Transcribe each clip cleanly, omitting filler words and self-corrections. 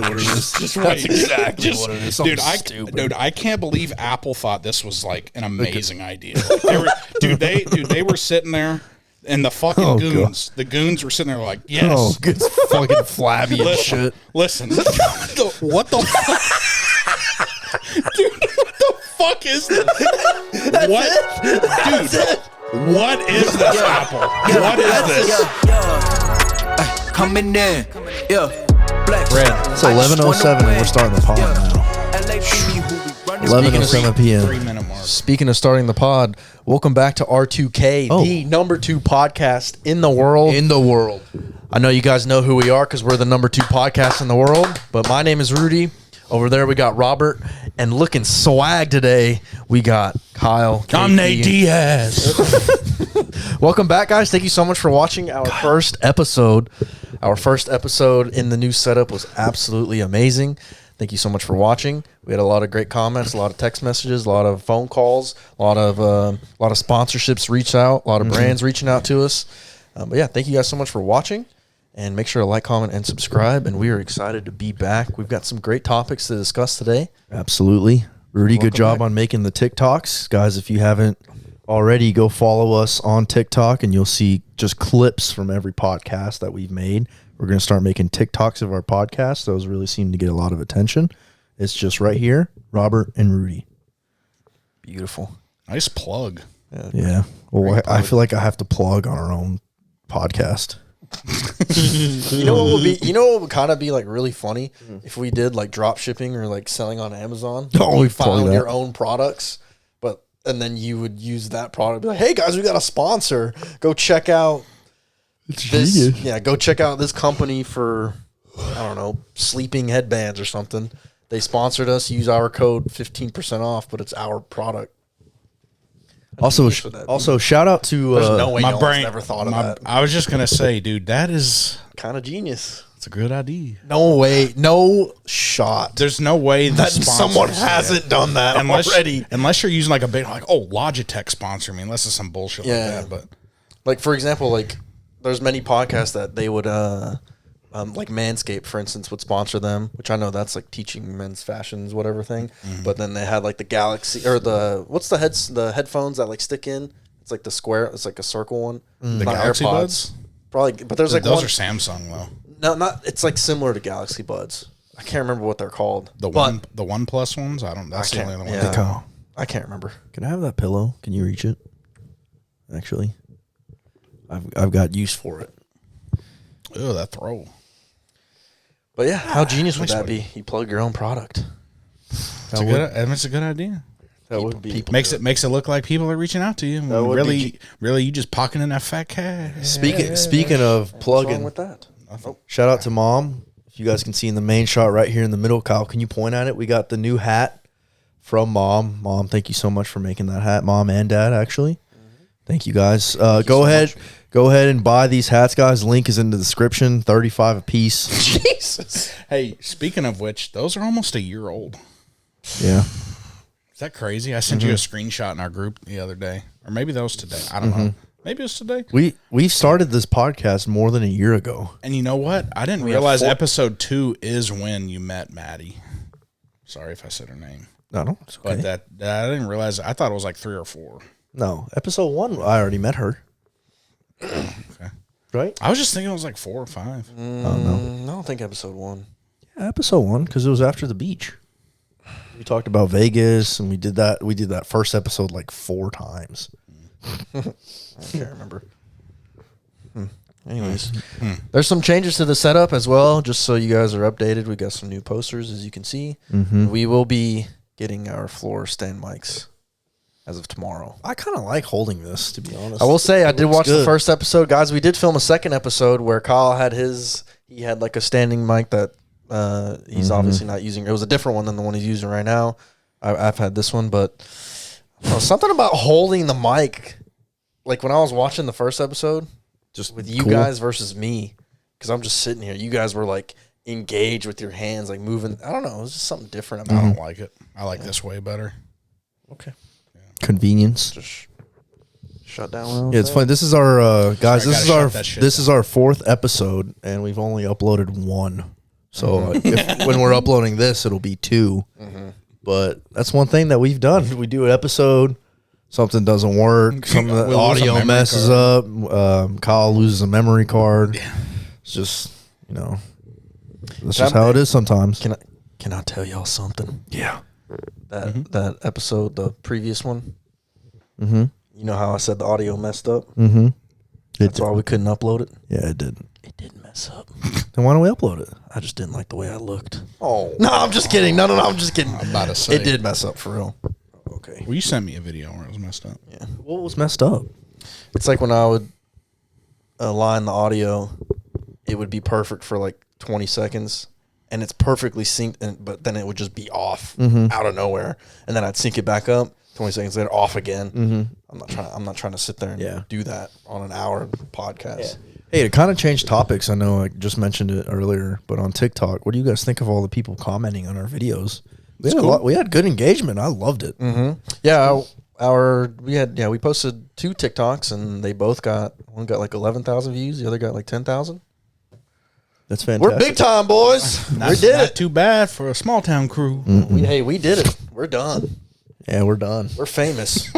what it is. That's exactly what it is. Dude, I can't believe Apple thought this was like an amazing idea. Like, they were sitting there, and the fucking goons, the goons were sitting there like, yes, it's fucking flabby and shit. Listen, what the fuck, dude? What the fuck is this? What is this, Apple? What is this? Coming in, Red. It's 11:07 and we're starting the pod now. 11:07 p.m. 3-minute mark. Speaking of starting the pod, welcome back to R2K, the number 2 podcast in the world. I know you guys know who we are because we're the number 2 podcast in the world, but my name is Rudy. Over there we got Robert, and looking swag today, we got Kyle. I'm Nate Diaz. Welcome back, guys. Thank you so much for watching our first episode. Our first episode in the new setup was absolutely amazing. Thank you so much for watching. We had a lot of great comments, a lot of text messages, a lot of phone calls, a lot of sponsorships reach out, a lot of brands reaching out to us. But yeah, thank you guys so much for watching. And make sure to like, comment, and subscribe. And we are excited to be back. We've got some great topics to discuss today. Absolutely. Rudy, good job on making the TikToks. Guys, if you haven't already, go follow us on TikTok, and you'll see just clips from every podcast that we've made. We're going to start making TikToks of our podcast. Those really seem to get a lot of attention. It's just right here, Robert and Rudy. Beautiful. Nice plug. Yeah. Well, I feel like I have to plug on our own podcast. You know what would kind of be like really funny if we did like drop shipping or like selling on Amazon. You found your own products, and then you would use that product. Be like, hey guys, we got a sponsor. Go check out this. Yeah, go check out this company for sleeping headbands or something. They sponsored us. Use our code 15% off, but it's our product. Also, shout out to no way my brain. Never thought of that. I was just gonna say, dude, that is kind of genius. It's a good idea. No way, no shot. There's no way that someone hasn't done that already. Unless you're using like a big, like, Logitech sponsor me. Unless it's some bullshit like that. But like for example, like there's many podcasts that they would like Manscaped, for instance, would sponsor them, which I know that's like teaching men's fashions, whatever thing. Mm-hmm. But then they had like the Galaxy or the headphones that like stick in. It's like the square. It's like a circle one. The Galaxy Buds, probably. But there's like those are Samsung though. No, not. It's like similar to Galaxy Buds. I can't remember what they're called. The OnePlus ones. That's the only other one. Yeah, I can't remember. Can I have that pillow? Can you reach it? Actually, I've got use for it. Oh, that throw. But yeah, how genius would that be? You plug your own product. It's a good idea. That would be makes it look like people are reaching out to you. Really, you just pocketing in that fat cash. Speaking of plugging, what's wrong with that? Shout out to Mom. If you guys can see in the main shot right here in the middle, Kyle, can you point at it? We got the new hat from Mom. Mom, thank you so much for making that hat. Mom and Dad, actually. Mm-hmm. Thank you guys. Go ahead and buy these hats, guys. Link is in the description. $35 a piece. Jesus. Hey, speaking of which, those are almost a year old. Yeah. Is that crazy? I sent you a screenshot in our group the other day. Or maybe that was today. I don't know. Maybe it was today. We've started this podcast more than a year ago. And you know what? I didn't realize episode 2 is when you met Maddie. Sorry if I said her name. No, it's okay. But I didn't realize. I thought it was like 3 or 4. No, episode 1, I already met her. Okay. Right? I was just thinking it was like 4 or 5. No. I don't think episode 1. Yeah, episode 1, because it was after the beach. We talked about Vegas, and we did that first episode like 4 times. I can't remember. Anyways, there's some changes to the setup as well, just so you guys are updated. We got some new posters, as you can see. Mm-hmm. We will be getting our floor stand mics as of tomorrow. I kind of like holding this, to be honest. I will say, I did watch the first episode. Guys, we did film a second episode where Kyle had he had like a standing mic that he's obviously not using. It was a different one than the one he's using right now. I've had this one, but something about holding the mic, like when I was watching the first episode, just with you guys versus me, because I'm just sitting here. You guys were like engaged with your hands, like moving. I don't know. It was just something different about it. I don't like it. I like this way better. Okay. Convenience. Just shut down. Yeah, it's funny. This is our guys. This is our 4th episode, and we've only uploaded 1. So when we're uploading this, it'll be 2. But that's one thing that we've done. We do an episode, something doesn't work, some of the audio messes up. Kyle loses a memory card. Yeah. It's just, that's just how it is sometimes. Can I tell y'all something? Yeah. That episode, the previous one. Mm-hmm. You know how I said the audio messed up? Mm-hmm. That's why we couldn't upload it. Yeah, it did. It did mess up. Then why don't we upload it? I just didn't like the way I looked. Oh no, I'm just kidding. No, I'm just kidding. I'm about to say it did mess up for real. Okay. Well, you sent me a video where it was messed up. Yeah. What was messed up? It's like when I would align the audio, it would be perfect for like 20 seconds, and it's perfectly synced, but then it would just be off out of nowhere, and then I'd sync it back up. 20 seconds later, off again. I'm not trying to sit there and do that on an hour podcast. Yeah. Hey, to kind of change topics, I know I just mentioned it earlier, but on TikTok, what do you guys think of all the people commenting on our videos? We had good engagement. I loved it. Yeah, we posted 2 TikToks, and they both one got like 11,000 views, the other got like 10,000. That's fantastic. We're big time, boys. Not, we did not it. too bad for a small town crew. We did it. We're done. Yeah, we're done. We're famous.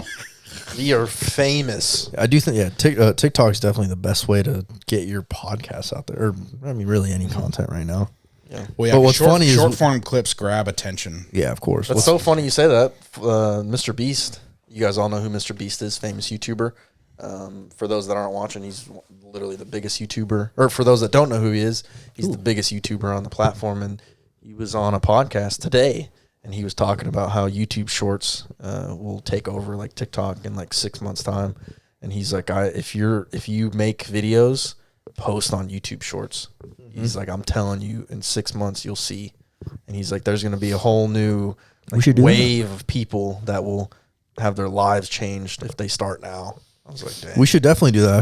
We are famous. I do think, TikTok is definitely the best way to get your podcast out there. Or, I mean, really any content right now. Yeah. Well, yeah, but what's funny is short form clips grab attention. Yeah, of course. That's so funny you say that. Mr. Beast. You guys all know who Mr. Beast is, famous YouTuber. For those that aren't watching, he's literally the biggest YouTuber. Or for those that don't know who he is, he's the biggest YouTuber on the platform. And he was on a podcast today, and he was talking about how YouTube Shorts will take over like TikTok in like 6 months' time. And he's like, if you make videos, post on YouTube Shorts. He's like, I'm telling you, in 6 months you'll see. And he's like, there's going to be a whole new wave of people that will have their lives changed if they start now. I was like, dang. We should definitely do that. I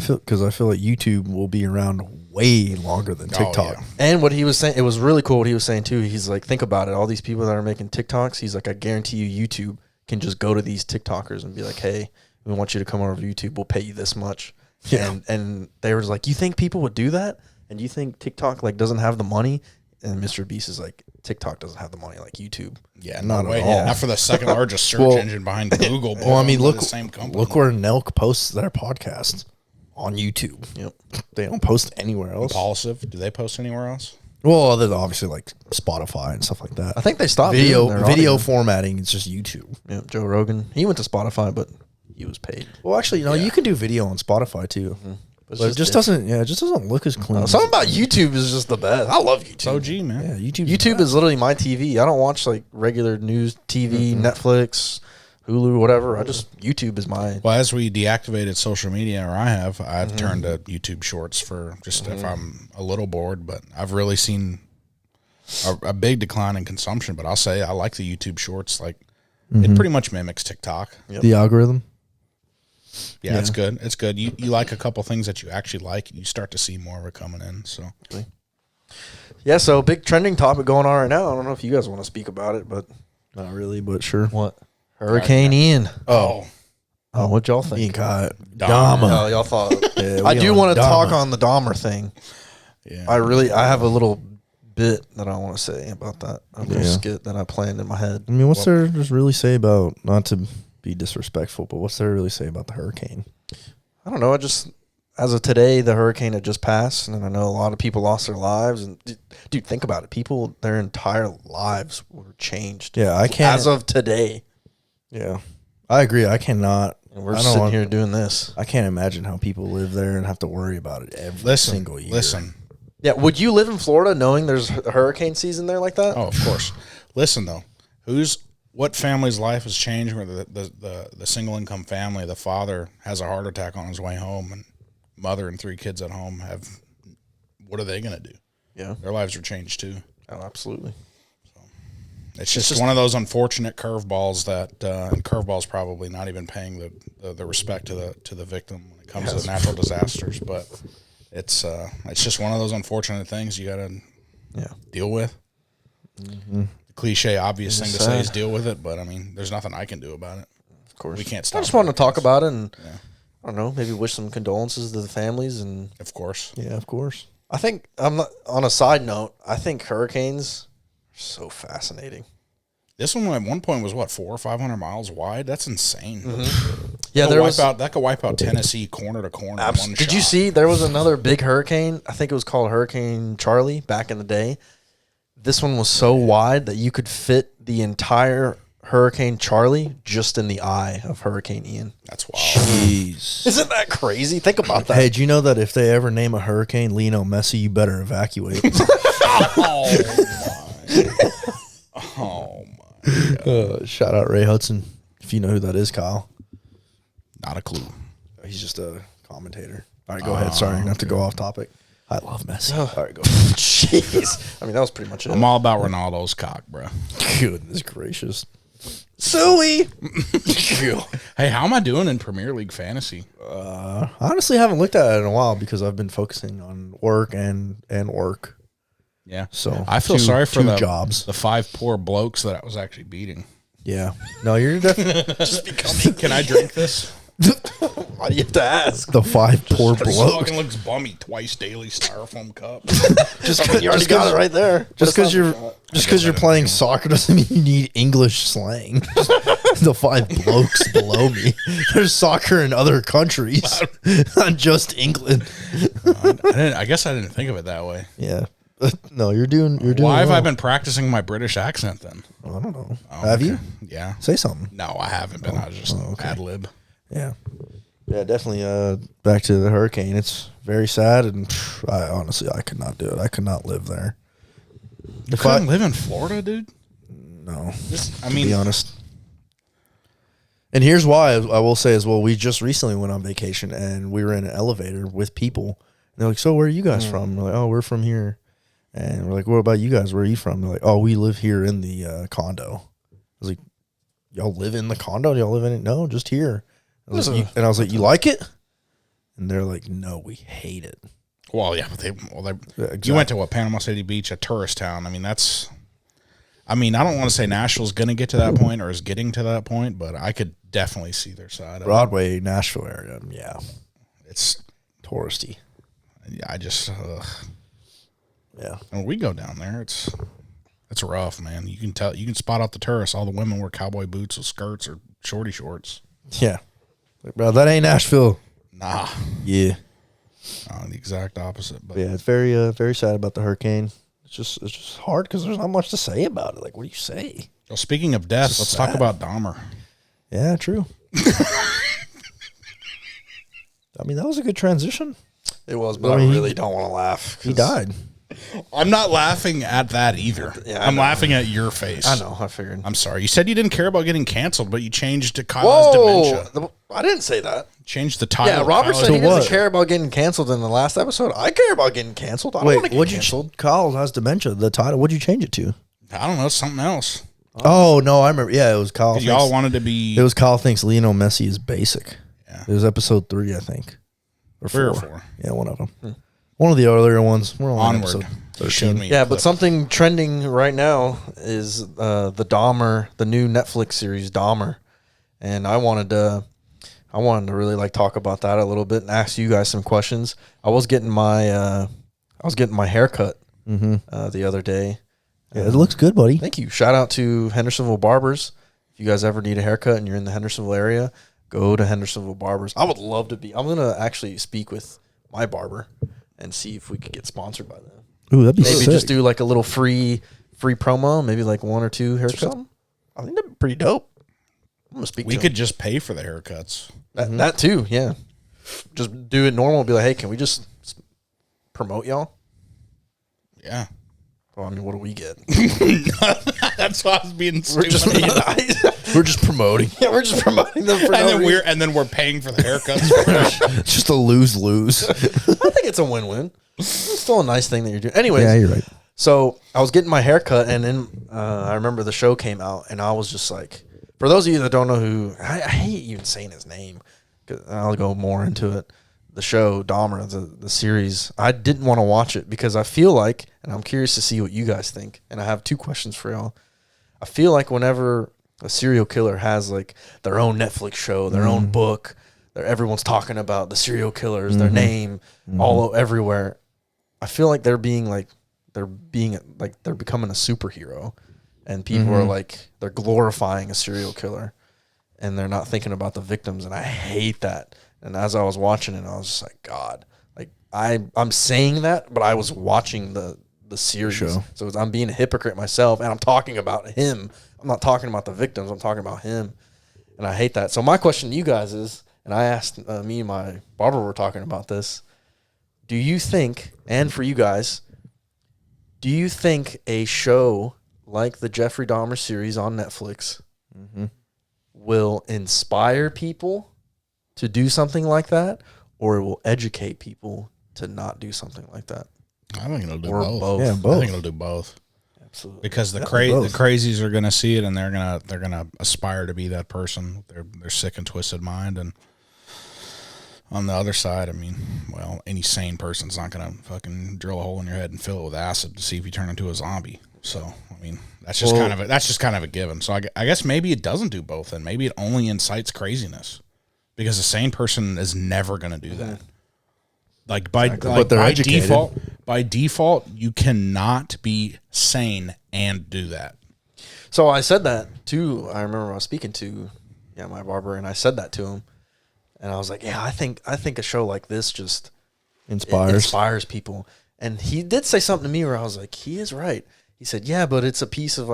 feel like YouTube will be around way longer than TikTok. Yeah. And what he was saying, it was really cool what he was saying too. He's like, think about it. All these people that are making TikToks, he's like, I guarantee you YouTube can just go to these TikTokers and be like, hey, we want you to come over to YouTube. We'll pay you this much. Yeah. And they were like, you think people would do that? And you think TikTok like doesn't have the money? And Mr. Beast is like, TikTok doesn't have the money like YouTube. Yeah, not at all. Not for the second largest search engine behind Google. Well, I mean, look, the same company. Look where Nelk posts their podcast on YouTube. Yep, they don't post anywhere else. Impulsive, do they post anywhere else? Well, other than obviously like Spotify and stuff like that. I think they stopped video formatting. It's just YouTube. Yeah, Joe Rogan. He went to Spotify, but he was paid. Well, actually, you can do video on Spotify too. But it just doesn't. Yeah, it just doesn't look as clean. Something about YouTube is just the best. I love YouTube. It's OG, man. Yeah, YouTube is literally my TV. I don't watch like regular news TV, Netflix, Hulu, whatever. YouTube is my. Well, as we deactivated social media, or I've turned to YouTube Shorts for just if I'm a little bored. But I've really seen a big decline in consumption. But I'll say I like the YouTube Shorts. Like it pretty much mimics TikTok. Yep. The algorithm. Yeah, it's good. It's good. You like a couple things that you actually like, and you start to see more of it coming in. So, yeah. So big trending topic going on right now. I don't know if you guys want to speak about it, but not really. But sure. What? Hurricane Ian. Oh, what y'all think? Dahmer. Oh, y'all thought. I do want to talk on the Dahmer thing. Yeah. I have a little bit that I want to say about that. A little skit that I planned in my head. I mean, what's there to really say about, not to be disrespectful, but what's there to really say about the hurricane? I don't know. As of today, the hurricane had just passed, and I know a lot of people lost their lives. And dude, think about it. People, their entire lives were changed. Yeah, I can't. As of today. Yeah, I agree. I cannot. And we're sitting here doing this. I can't imagine how people live there and have to worry about it every single year. Listen. Yeah, would you live in Florida knowing there's a hurricane season there like that? Oh, of course. Listen though, what family's life has changed where the single income family, the father has a heart attack on his way home, and mother and 3 kids at home what are they going to do? Yeah. Their lives are changed too. Oh, absolutely. So it's just one of those unfortunate curveballs and curveball's probably not even paying the respect to the victim when it comes to natural disasters, but it's just one of those unfortunate things you got to deal with. Mm-hmm. Cliche, obvious thing to say is deal with it, but I mean, there's nothing I can do about it. Of course, we can't stop. I just wanted to talk about it, and I don't know, maybe wish some condolences to the families, and of course, yeah, of course. I think I'm not, on a side note, I think hurricanes are so fascinating. This one at one point was what, 400 or 500 miles wide? That's insane. Yeah, that could wipe out Tennessee corner to corner. In one Did you shot. see there was another big hurricane? I think it was called Hurricane Charlie back in the day. This one was so wide that you could fit the entire Hurricane Charlie just in the eye of Hurricane Ian. That's wild. Jeez. Isn't that crazy? Think about that. Hey, do you know that if they ever name a hurricane Lionel Messi, you better evacuate? Oh my. Shout out Ray Hudson, if you know who that is, Kyle. Not a clue. He's just a commentator. All right, go ahead. Sorry, not to go off topic. I love Messi. All right, go. Jeez. I mean, that was pretty much it. I'm all about Ronaldo's cock, bro. Goodness gracious. Suey. Hey, how am I doing in Premier League fantasy? I honestly haven't looked at it in a while because I've been focusing on work and work. Yeah. So I feel sorry for two the jobs. the 5 poor blokes that I was actually beating. Yeah. No, you're definitely Just becoming. Can I drink this? Why do you have to ask? the 5 poor This blokes. fucking looks bummy. Twice daily styrofoam cup. You already got it right there. Just because you're playing soccer doesn't mean you need English slang. The 5 blokes below me. There's soccer in other countries, not just England. I guess I didn't think of it that way. Yeah. No, you're doing. Why have well. I been practicing my British accent then? I don't know. Oh, Have you? Yeah. Say something. No, I haven't been. I was just ad lib. Yeah. Yeah, definitely. Back to the hurricane. It's very sad, and I honestly could not do it. I could not live there. You couldn't live in Florida, dude? No. I To mean, be honest. And here's why I will say as well. We just recently went on vacation, and we were in an elevator with people. And they're like, "So where are you guys from?" We're like, "Oh, we're from here." And we're like, "What about you guys? Where are you from?" They're like, "Oh, we live here in the condo." I was like, "Y'all live in the condo? Y'all live in it?" "No, just here." I was like, I was like, "You like it?" And they're like, "No, we hate it." well, yeah, but you went to what, Panama City Beach, a tourist town. I mean, I don't want to say Nashville's going to get to that point or is getting to that point, but I could definitely see their side of Broadway, Nashville area, yeah, it. It's, touristy. I just, Yeah, when we go down there, it's rough, man. You can spot out the tourists. All the women wear cowboy boots with skirts or shorty shorts. yeah. Like, bro, that ain't Nashville. Nah, Yeah, the exact opposite. But yeah. It's very sad about the hurricane. It's just hard because there's not much to say about it. Like, what do you say? well, speaking of death, let's talk about Dahmer. Yeah, true. I mean, that was a good transition. It was, but I really don't want to laugh. He died. I'm not laughing at that either. Yeah, I I'm know. laughing at your face. I know. I figured. I'm sorry. You said you didn't care about getting canceled, but you changed to Kyle's dementia. I didn't say that. Changed the title. Yeah, Robert Kyle's said he what? doesn't care about getting canceled in the last episode. I care about getting canceled. I don't want to get what'd canceled. you? Kyle has dementia. The title. What'd you change it to? I don't know, something else. Oh no, I remember. Yeah, it was Kyle. 'Cause y'all wanted to be It was Kyle thinks Lionel Messi is basic. Yeah. It was episode 3, I think, or 3 or 4. 4. Yeah, one of them. One of the earlier ones. We're on Onward. episode You showed 13. me a Yeah, but clip. something trending right now is the Dahmer, the new Netflix series Dahmer, and I wanted to really like talk about that a little bit and ask you guys some questions. I was getting my hair cut the other day. Yeah, it looks good, buddy. Thank you. Shout out to Hendersonville Barbers. If you guys ever need a haircut and you're in the Hendersonville area, go to Hendersonville Barbers. I would love to be. I'm gonna actually speak with my barber and see if we could get sponsored by them. Ooh, that'd be Maybe sick. just do like a little free promo, maybe like 1 or 2 haircuts. I think that'd be pretty dope. I'm gonna speak. we to could just pay for the haircuts. that too. Yeah, just do it normal. Be like, hey, can we just promote y'all? Yeah. Well, I mean, what do we get? That's why I was being We're stupid. just being nice. We're just promoting. Yeah, we're just promoting them for and then we're paying for the haircuts. It's just a lose-lose. I think it's a win-win. It's still a nice thing that you're doing. Anyways, Yeah, you're right. so I was getting my hair cut, and then I remember the show came out, and I was just like, for those of you that don't know who, I hate even saying his name, 'cause I'll go more into it. The show, Dahmer, the series, I didn't want to watch it because I feel like, and I'm curious to see what you guys think, and I have 2 questions for y'all. I feel like whenever a serial killer has like their own Netflix show, their own book, everyone's talking about the serial killers, their name, all everywhere. I feel like they're becoming a superhero, and people are like, they're glorifying a serial killer, and they're not thinking about the victims, and I hate that. And as I was watching it, I was just like, God, like I'm saying that, but I was watching the series show, so I'm being a hypocrite myself, and I'm talking about him. I'm not talking about the victims. I'm talking about him, and I hate that. So my question to you guys is, and I asked me and my barber were talking about this. Do you think, and for you guys, do you think a show like the Jeffrey Dahmer series on Netflix will inspire people to do something like that, or it will educate people to not do something like that? I think it'll do Or both. Yeah, I think it'll do both. Absolutely. Because the crazies are going to see it, and they're gonna aspire to be that person. Their sick and twisted mind. And on the other side, I mean, well, any sane person's not going to fucking drill a hole in your head and fill it with acid to see if you turn into a zombie. So, I mean, that's just kind of a given. So I guess maybe it doesn't do both, and maybe it only incites craziness, because a sane person is never going to do that. Like by default, you cannot be sane and do that. So I said that too. I remember I was speaking to my barber, and I said that to him. And I was like, yeah, I think a show like this just inspires people. And he did say something to me where I was like, he is right. He said, yeah, but it's a piece of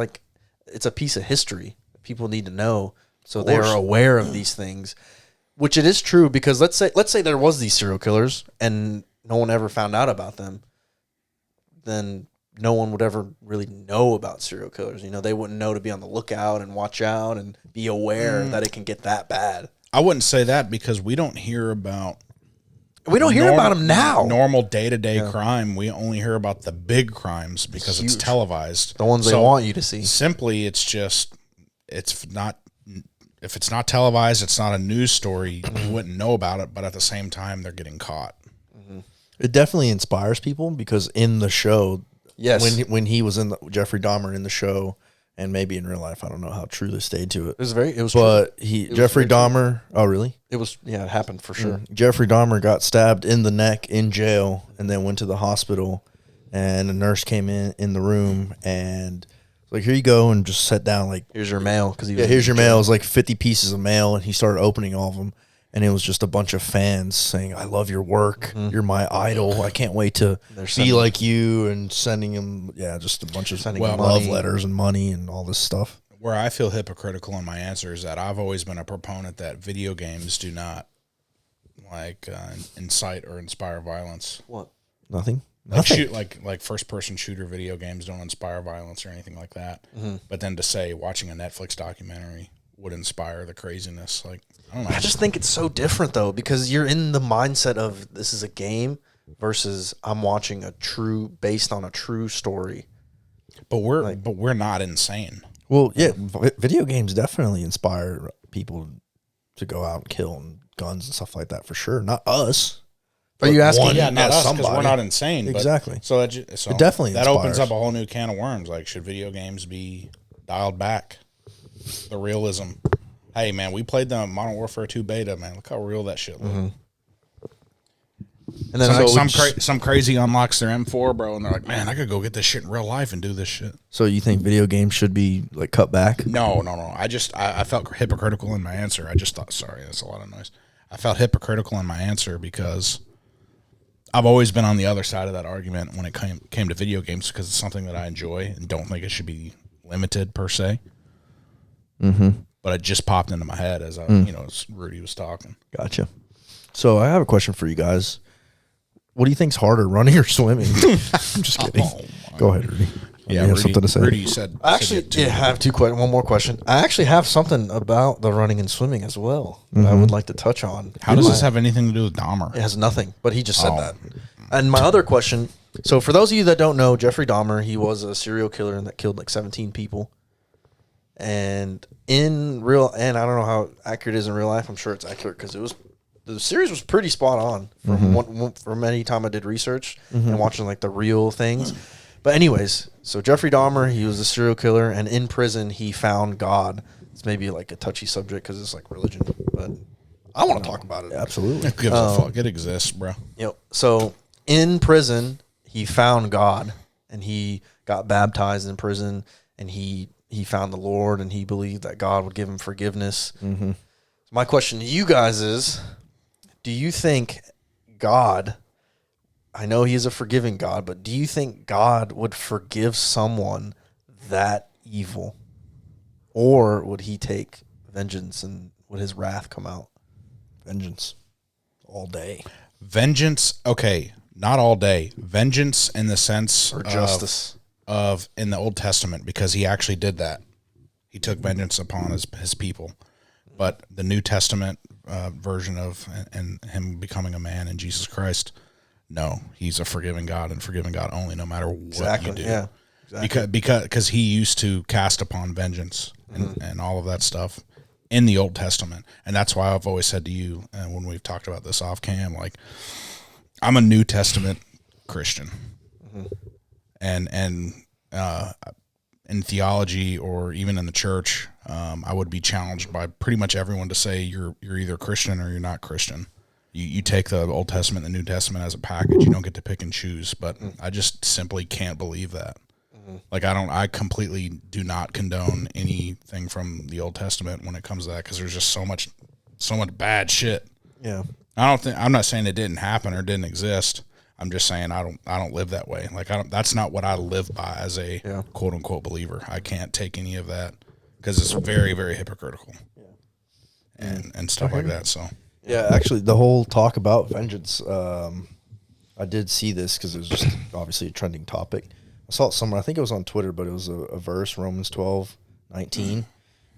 history that people need to know, so they are aware of these things, which it is true. Because let's say there was these serial killers and no one ever found out about them, then no one would ever really know about serial killers. You know, they wouldn't know to be on the lookout and watch out and be aware that it can get that bad. I wouldn't say that, because we don't hear about them now. Normal day-to-day crime. We only hear about the big crimes because it's televised. The ones they want you to see. Simply, if it's not televised, it's not a news story. You wouldn't know about it, but at the same time, they're getting caught. It definitely inspires people, because in the show, yes, when he was in Jeffrey Dahmer in the show, and maybe in real life, I don't know how true they stayed to it. Jeffrey Dahmer. Oh, really? It was. Yeah, it happened for sure. Jeffrey Dahmer got stabbed in the neck in jail, and then went to the hospital, and a nurse came in the room and was like, "Here you go," and just sat down. Like, here's your mail. Here's your mail. It was like 50 pieces of mail, and he started opening all of them. And it was just a bunch of fans saying, "I love your work. You're my idol. I can't wait to be like you," and sending him, just a bunch of love letters and money and all this stuff. Where I feel hypocritical in my answer is that I've always been a proponent that video games do not incite or inspire violence. What? Nothing. Like first person shooter video games don't inspire violence or anything like that. But then to say watching a Netflix documentary would inspire the craziness, like, I don't know. I just think it's so different though, because you're in the mindset of this is a game versus I'm watching based on a true story. But we're not insane. Well, yeah, video games definitely inspire people to go out and kill, and guns and stuff like that, for sure. Not us. Are you asking? Yeah, not us, because we're not insane. Exactly. But, it definitely that inspires. opens up a whole new can of worms. Like, should video games be dialed back? The realism. Hey, man, we played the Modern Warfare 2 beta, man. Look how real that shit looked. And then some crazy unlocks their M4, bro, and they're like, man, I could go get this shit in real life and do this shit. So you think video games should be like cut back? No. I felt hypocritical in my answer. I just thought, sorry, that's a lot of noise. I felt hypocritical in my answer because I've always been on the other side of that argument when it came to video games, because it's something that I enjoy and don't think it should be limited per se. But it just popped into my head as as Rudy was talking. Gotcha. So I have a question for you guys. What do you think's harder, running or swimming? I'm just kidding. Go ahead, Rudy. Yeah, you have something to say. Rudy, you said. I actually have one more question. I actually have something about the running and swimming as well that I would like to touch on. How does this have anything to do with Dahmer? It has nothing, but he just said that. And my other question, so for those of you that don't know, Jeffrey Dahmer, he was a serial killer that killed like 17 people. And I don't know how accurate it is in real life. I'm sure it's accurate, because the series was pretty spot on from any time I did research and watching like the real things. But anyways, so Jeffrey Dahmer, he was a serial killer, and in prison he found God. It's maybe like a touchy subject because it's like religion, but I want to talk about it. Absolutely. It gives a fuck. It exists, bro. So in prison, he found God and he got baptized in prison and he found the Lord and he believed that God would give him forgiveness. Mm-hmm. So my question to you guys is, do you think God, I know he is a forgiving God, but do you think God would forgive someone that evil? Or would he take vengeance and would his wrath come out? Vengeance. All day. Vengeance, okay, not all day. Vengeance in the sense Or justice. of in the Old Testament, because he actually did that. He took vengeance upon his people. But the New Testament version of and him becoming a man in Jesus Christ, no, he's a forgiving God and forgiving God only, no matter what you do. Yeah. Exactly. Because he used to cast upon vengeance and all of that stuff in the Old Testament. And that's why I've always said to you, and when we've talked about this off cam, like, I'm a New Testament Christian. And in theology or even in the church, I would be challenged by pretty much everyone to say you're either Christian or you're not Christian. You take the Old Testament and the New Testament as a package. You don't get to pick and choose. But I just simply can't believe that. Like, I completely do not condone anything from the Old Testament when it comes to that, because there's just so much bad shit. Yeah. I'm not saying it didn't happen or didn't exist. I'm just saying I don't live that way. Like, that's not what I live by as a quote unquote believer. I can't take any of that because it's very, very hypocritical. And stuff like that. So yeah, actually, the whole talk about vengeance, I did see this because it was just obviously a trending topic. I saw it somewhere. I think it was on Twitter, but it was a verse, Romans 12:19,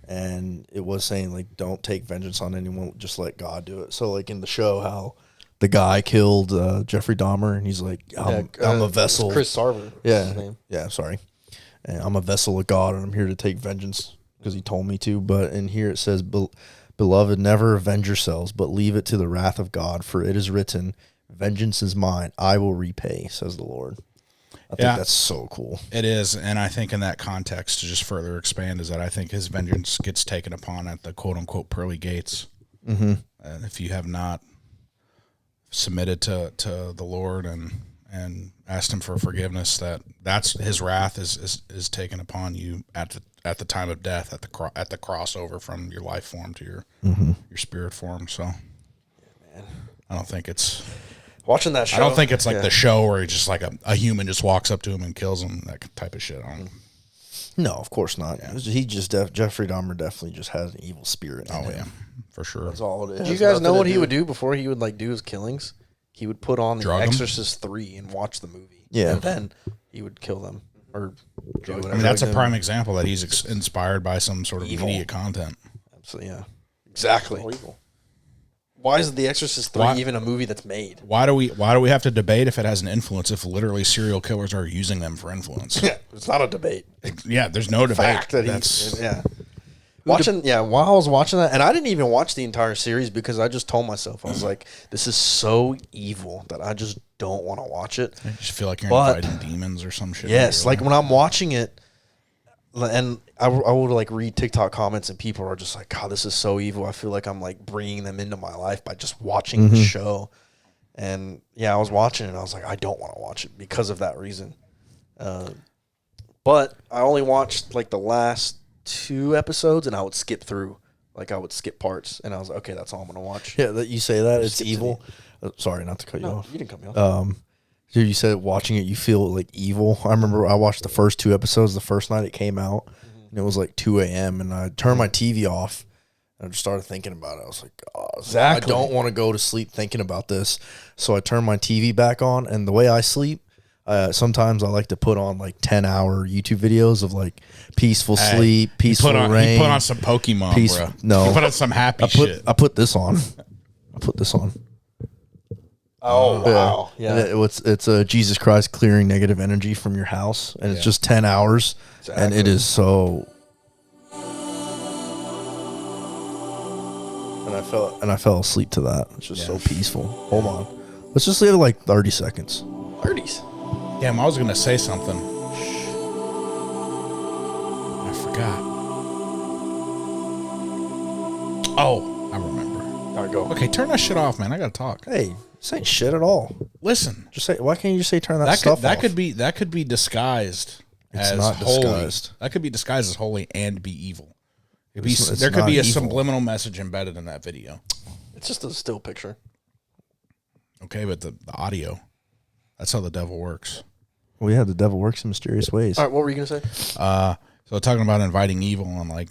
and it was saying, like, don't take vengeance on anyone, just let God do it. So, like, in the show, how the guy killed Jeffrey Dahmer, and he's like, I'm a vessel. Chris Sarver. Yeah, His name. yeah, sorry. And I'm a vessel of God, and I'm here to take vengeance because he told me to. But in here it says, Beloved, never avenge yourselves, but leave it to the wrath of God, for it is written, vengeance is mine, I will repay, says the Lord. I think that's so cool. It is, and I think in that context, to just further expand, is that I think his vengeance gets taken upon at the quote-unquote pearly gates. Mm-hmm. And if you have not submitted to the Lord and asked him for forgiveness, that's his wrath is taken upon you at the time of death, at the crossover from your life form to your spirit form. So I don't think it's... Watching that show. I don't think it's like the show where he just like a human just walks up to him and kills him, that type of shit. No, of course not. Yeah. He just Jeffrey Dahmer definitely just has an evil spirit. Oh yeah, for sure. That's all it is. Do you guys know what he would do before he would like do his killings? He would put on The Exorcist 3 and watch the movie. Yeah, and then he would kill them or do whatever. I mean, that's a prime example that he's inspired by some sort of media content. Absolutely, yeah, exactly. Why is The Exorcist 3 even a movie that's made? Why do we have to debate if it has an influence, if literally serial killers are using them for influence? Yeah, it's not a debate. Yeah, there's no debate. Fact that while I was watching that, and I didn't even watch the entire series because I just told myself, I was like, this is so evil that I just don't want to watch it. I just feel like you're inviting demons or some shit. Yes, like when I'm watching it, and I would like read TikTok comments and people are just like, God, this is so evil. I feel like I'm like bringing them into my life by just watching the show. And yeah, I was watching it and I was like, I don't want to watch it because of that reason. But I only watched like the last 2 episodes and I would skip through. Like I would skip parts and I was like, okay, that's all I'm going to watch. Yeah, that you say that it's evil. Sorry, not to cut you off. You didn't cut me off. You said watching it, you feel like evil. I remember I watched the first 2 episodes the first night it came out, and it was like 2 a.m. and I turned my TV off, and I just started thinking about it. I was like, oh, exactly. I don't want to go to sleep thinking about this. So I turned my TV back on, and the way I sleep, sometimes I like to put on like 10-hour YouTube videos of like peaceful sleep, peaceful rain. You put on some Pokemon, bro. No. You put on some happy shit. I put this on. Oh, wow. Yeah. It's a Jesus Christ clearing negative energy from your house, and it's just 10 hours, and it is so... And I fell asleep to that. It's just so peaceful. Hold on. Let's just leave it like 30 seconds. 30s. Damn, I was going to say something. I forgot. Oh, I remember. All right, go. Okay, turn that shit off, man. I gotta talk. Hey, this ain't shit at all. Listen, Just say. Why can't you just say turn that stuff off? That could be disguised It's as not holy. disguised. That could be disguised as holy and be evil. It's There could not be a evil. subliminal message embedded in that video. It's just a still picture. Okay, but the audio, that's how the devil works. Well, yeah, the devil works in mysterious ways. All right, what were you gonna say? So talking about inviting evil and like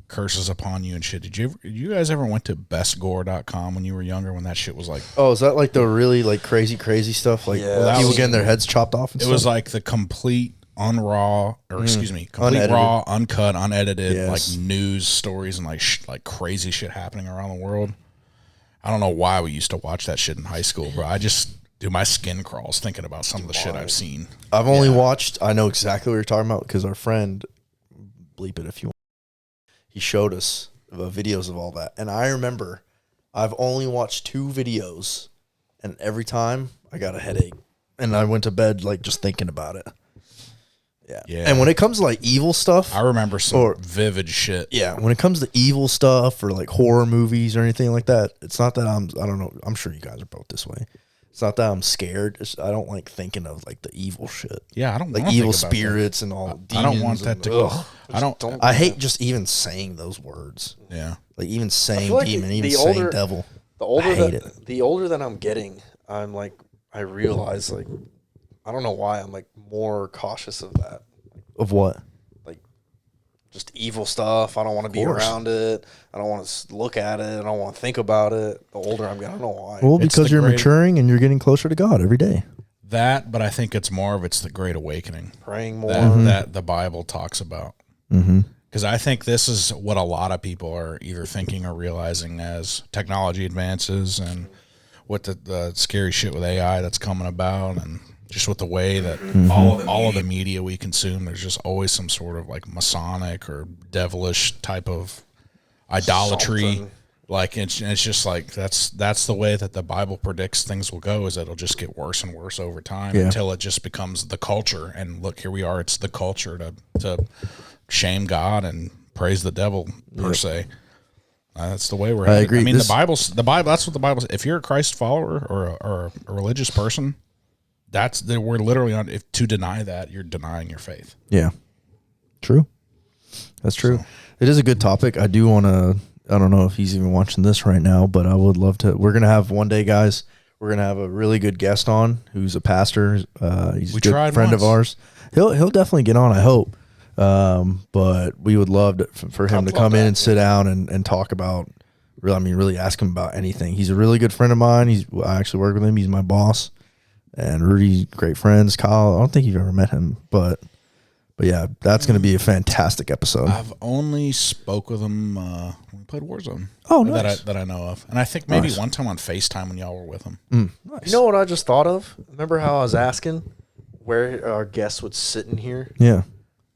curses upon you and shit. You guys ever went to bestgore.com when you were younger, when that shit was like, Oh, is that like the really like crazy stuff? Like Yeah. people getting their heads chopped off and it stuff? was like the complete complete Unedited. raw, uncut, unedited, Yes. like news stories and like crazy shit happening around the world. I don't know why we used to watch that shit in high school, bro. My skin crawls thinking about some of the shit I've seen. I've only watched, I know exactly what you're talking about because our friend, bleep it if you want, he showed us videos of all that. And I remember I've only watched 2 videos and every time I got a headache and I went to bed like just thinking about it. Yeah. And when it comes to like evil stuff, I remember some vivid shit. yeah, when it comes to evil stuff or like horror movies or anything like that, it's not that I don't know, I'm sure you guys are both this way. It's not that I'm scared. I don't like thinking of like the evil shit. Yeah, I don't Like wanna evil think about spirits and all. that. I don't want that to. I hate just even saying those words. Yeah. Like even saying like demon, even the saying older- devil. The I hate it. The older that I'm getting, I'm like, I realize like, I don't know why I'm like more cautious of that. Of what? Like, just evil stuff. I don't want to be course. around it. I don't want to look at it. I don't want to think about it. The older I'm getting, I don't know why. Well, It's because the you're great- maturing and you're getting closer to God every day. That, but I think it's the Great Awakening Praying more. that the Bible talks about. Mm-hmm. Because I think this is what a lot of people are either thinking or realizing as technology advances and what the scary shit with AI that's coming about, and just with the way that all of the media we consume, there's just always some sort of like Masonic or devilish type of idolatry. Something. Like it's just like that's the way that the Bible predicts things will go, is that it'll just get worse and worse over time until it just becomes the culture. And look, here we are. It's the culture to shame God and praise the devil per se. That's the way we're headed. agree. I mean, the Bible. That's what the Bible says. If you're a Christ follower or a religious person, we're literally on. If to deny that, you're denying your faith. Yeah. True. That's true. So, it is a good topic. I do want to, I don't know if he's even watching this right now, but I would love to. We're going to have one day, guys, we're going to have a really good guest on who's a pastor. He's a good friend of ours. He'll definitely get on, I hope. But we would love for him to come in and sit down and talk about, really ask him about anything. He's a really good friend of mine. I actually work with him. He's my boss. And Rudy, great friends. Kyle, I don't think you've ever met him, but yeah, that's going to be a fantastic episode. I've only spoke with him when we played Warzone. Oh, nice. That I know of. And I think maybe one time on FaceTime when y'all were with him. Nice. You know what I just thought of? Remember how I was asking where our guests would sit in here? Yeah.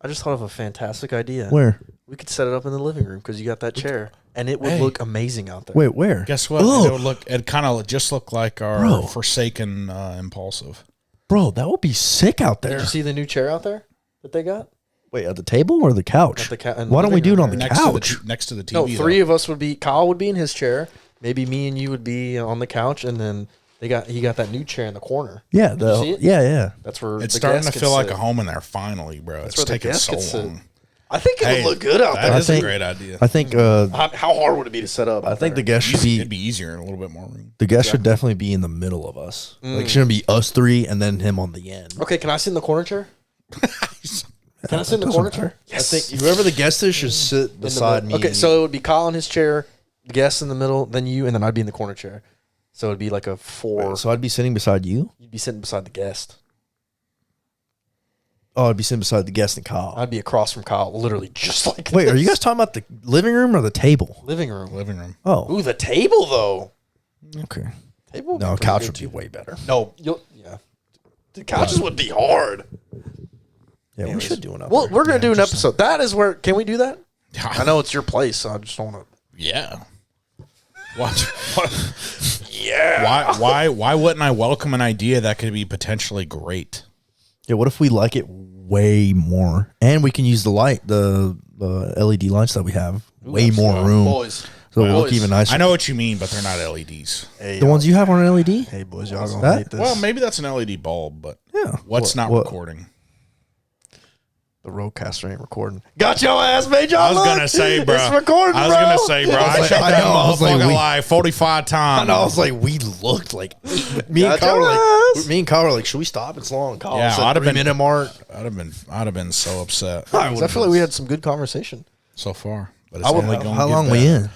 I just thought of a fantastic idea. Where? We could set it up in the living room because you got that chair, and it would look amazing out there. Wait, where? Guess what? Oh. It kind of just looked like our Forsaken Impulsive. Bro, that would be sick out there. Did you see the new chair out there that they got? Wait, at the table or the couch? At the Why don't we do it on the Next couch? next to the TV. No, three of us would be. Kyle would be in his chair. Maybe me and you would be on the couch, and then he got that new chair in the corner. Yeah, Did you see it? yeah. That's where It's the starting guests to could feel like sit. a home in there finally, bro. It's where the taking guests so could sit. long. I think it would look good out there. That is a think- great idea. I think How hard would it be to set up? I think the there? guest should It'd be be easier and a little bit more room. the guest should definitely be in the middle of us. Like it shouldn't be us three and then him on the end. Okay, can I sit in the corner chair? Can I sit in the corner chair? Yes. I think whoever the guest is should sit beside me. Okay, so it would be Kyle in his chair, the guest in the middle, then you, and then I'd be in the corner chair. So it'd be like a four. So I'd be sitting beside you. You'd be sitting beside the guest. Oh, I'd be sitting beside the guest and Kyle. I'd be across from Kyle, literally just like. Wait, this. are you guys talking about the living room or the table? living room? Living room. Oh, Ooh, the table though. okay. Table. would No, be pretty couch good, would be too. way better. No, yeah. The couches would be hard. Yeah, we should do an Well, upgrade. we're gonna do an episode. That is where. Can we do that? Yeah. I know it's your place, so I just don't want to. Yeah. What? Yeah. Why wouldn't I welcome an idea that could be potentially great? Yeah, what if we like it way more, and we can use the LED lights that we have, way more room. Boys. So So they look even nicer. I know what you mean, but they're not LEDs. The ones you have are LED? Hey, boys, y'all gonna hate this. Well, maybe that's an LED bulb, but Yeah. what's not recording? The Rodecaster ain't recording. Got your ass, made y'all I was look. gonna say, bro. It's recording, I was bro. gonna say, bro. I checked that motherfucking live 45 times. And I was like, we looked like me and Got Kyle your were ass. like, me and Kyle were like, should we stop? It's long. Kyle Yeah, said I'd have been 3-minute mark. I'd have been so upset I feel like we had some good conversation. so far. But it's only going How to long get we better.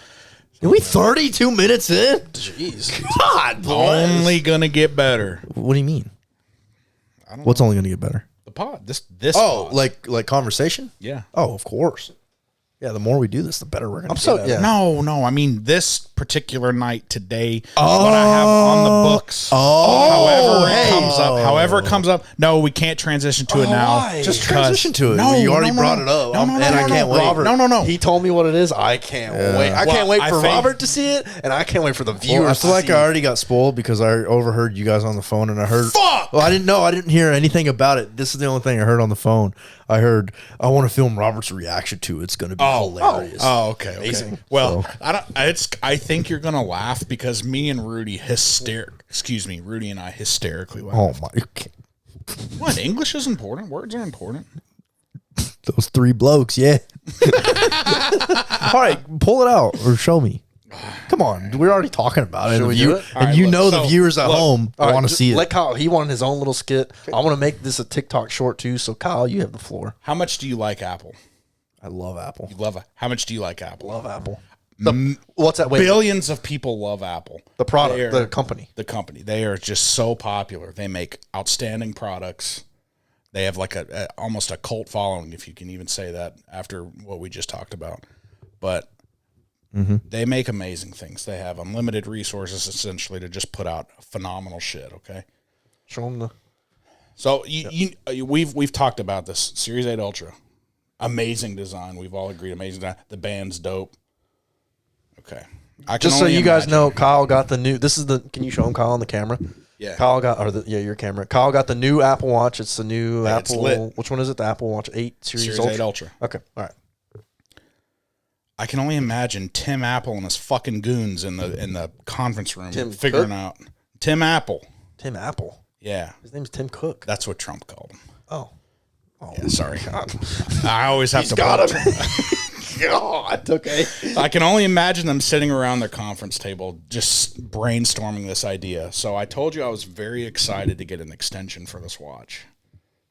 in? Are we 32 minutes in? Jeez. God, bless. Only gonna get better. What do you mean? I don't What's know. only going to get better? The pod. This Oh, pod. like conversation? Yeah. Oh, of course. Yeah, the more we do this, the better we're going to so- yeah. No. I mean, this particular night today, what I have on the books. However it comes up. No, we can't transition to it now. why? Just because- transition to it. No, you already no, brought no. it up. No, no, and I can't wait. Robert, No. He told me what it is. I can't wait. I Well, can't wait I for think- Robert to see it, and I can't wait for the viewers. Well, I feel to like see I it. already got spoiled because I overheard you guys on the phone, and I heard. Fuck! Well, I didn't know. I didn't hear anything about it. This is the only thing I heard on the phone. I heard I want to film Robert's reaction to it. It's going to be hilarious. Oh, okay. Amazing. Well, I think you're gonna laugh because me and Rudy Rudy and I hysterically laugh. Oh my! What? English is important. Words are important. Those three blokes, yeah. All right, pull it out or show me. Come on, we're already talking about it. Should and we you, do it? and All right, you look, know so, the viewers at look, home All right, want to just see it. Let Kyle. He wanted his own little skit. I want to make this a TikTok short too. So Kyle, you have the floor. How much do you like Apple? I love Apple. You love it. How much do you like Apple? Love Apple. What's that? Wait, Billions of people love Apple. the product, They are- the company. The company. They are just so popular. They make outstanding products. They have like almost a cult following, if you can even say that after what we just talked about. But they make amazing things. They have unlimited resources essentially to just put out phenomenal shit. Okay. Show them the. So we've talked about this Series 8 Ultra, amazing design. We've all agreed, amazing design. The band's dope. Okay, Just so you guys know, Kyle got the new. This is the. Can you show him Kyle on the camera? Yeah. Kyle got, your camera. Kyle got the new Apple Watch. It's the new Yeah, it's Apple. lit. Which one is it? The Apple Watch 8 Series, Series 8 Ultra. Okay, all right. I can only imagine Tim Apple and his fucking goons in the conference room Tim figuring Cook? out Tim Apple. Tim Apple. Yeah, His name's Tim Cook. that's what Trump called him. Oh, Yeah, sorry. I always have to. got put- him. God, okay. I can only imagine them sitting around their conference table just brainstorming this idea. So I told you I was very excited to get an extension for this watch.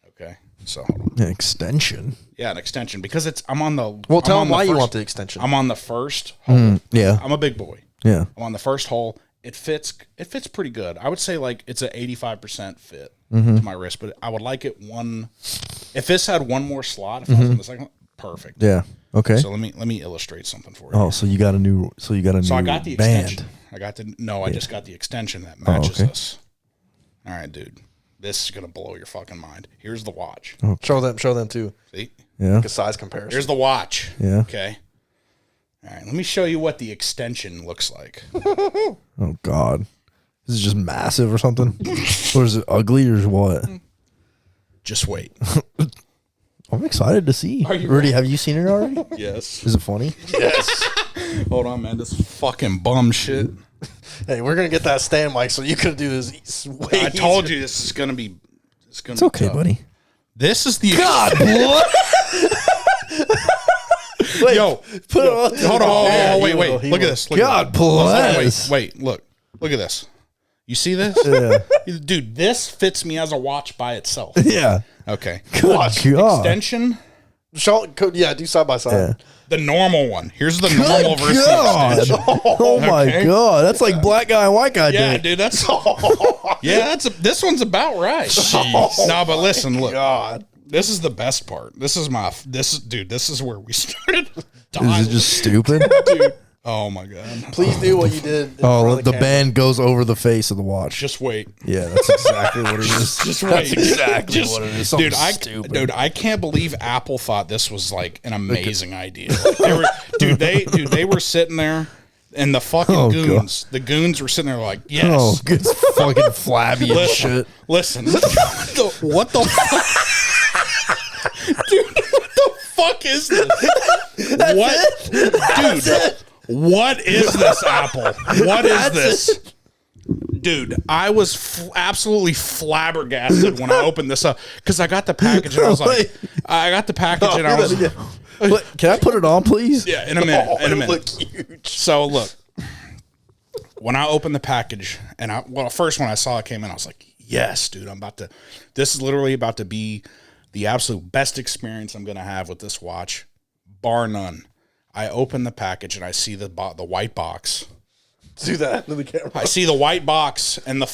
Okay, so hold on. An extension. Yeah, an extension because I'm on the. Well, I'm tell on him why you first- want the extension. I'm on the first hole. Yeah, I'm a big boy. yeah. I'm on the first hole. It fits pretty good. I would say like it's an 85% fit to my wrist, but I would like it if this had one more slot, if I was on the second one, perfect. Yeah. Okay. So let me illustrate something for you. Oh, so you got a new. So you got a new. So I got the band. extension. I just got the extension that matches okay. this. All right, dude. This is gonna blow your fucking mind. Here's the watch. Show them too. See? Yeah. Like a size comparison. Here's the watch. Yeah. Okay. All right, let me show you what the extension looks like. Oh God. Is it just massive or something? Or is it ugly or what? Just wait. I'm excited to see. Are you Rudy, ready? have you seen it already? Yes. Is it funny? Yes. Hold on, man. This fucking bum shit. Hey, we're gonna get that stand mic so you can do this way I told you this is gonna be. It's okay, buddy. This is the God, what? Wait, Yo, put it on. hold on. Yeah, wait. he will, he Look at will. this. God bless. Wait. Look at this. You see this? Yeah. Dude, this fits me as a watch by itself. Yeah. Okay. Good God. Extension, do side by side. Yeah. the normal one. Here's the normal Good version God. of the extension. Oh my Okay. God. That's like black guy and white guy Yeah, did. dude, this one's about right. No, but listen, look. God. This is the best part. This is where we started. Is it just stupid? dude? Oh my God. Please do what you did. in front Oh, of the camera. band goes over the face of the watch. Just wait. Yeah, that's exactly what it is. Just wait. That's exactly Just- what it is. Something Dude, stupid. I can't believe Apple thought this was like an amazing idea. Like, they were sitting there, and the fucking Oh, goons, the goons were sitting there like, yes. Oh, it's fucking flabby and Listen, shit. listen. What the fuck? Dude, what the fuck is this? What? Dude, What is this, Apple? What is this? Dude, I was absolutely flabbergasted when I opened this up because I got the package and I was like, Can I put it on, please? Yeah, in a minute. In a minute. Look huge. So look, when I opened the package and first when I saw it came in, I was like, yes, dude, this is literally about to be the absolute best experience I'm going to have with this watch, bar none. I open the package and I see the white box. Do that to the camera. I see the white box and I'm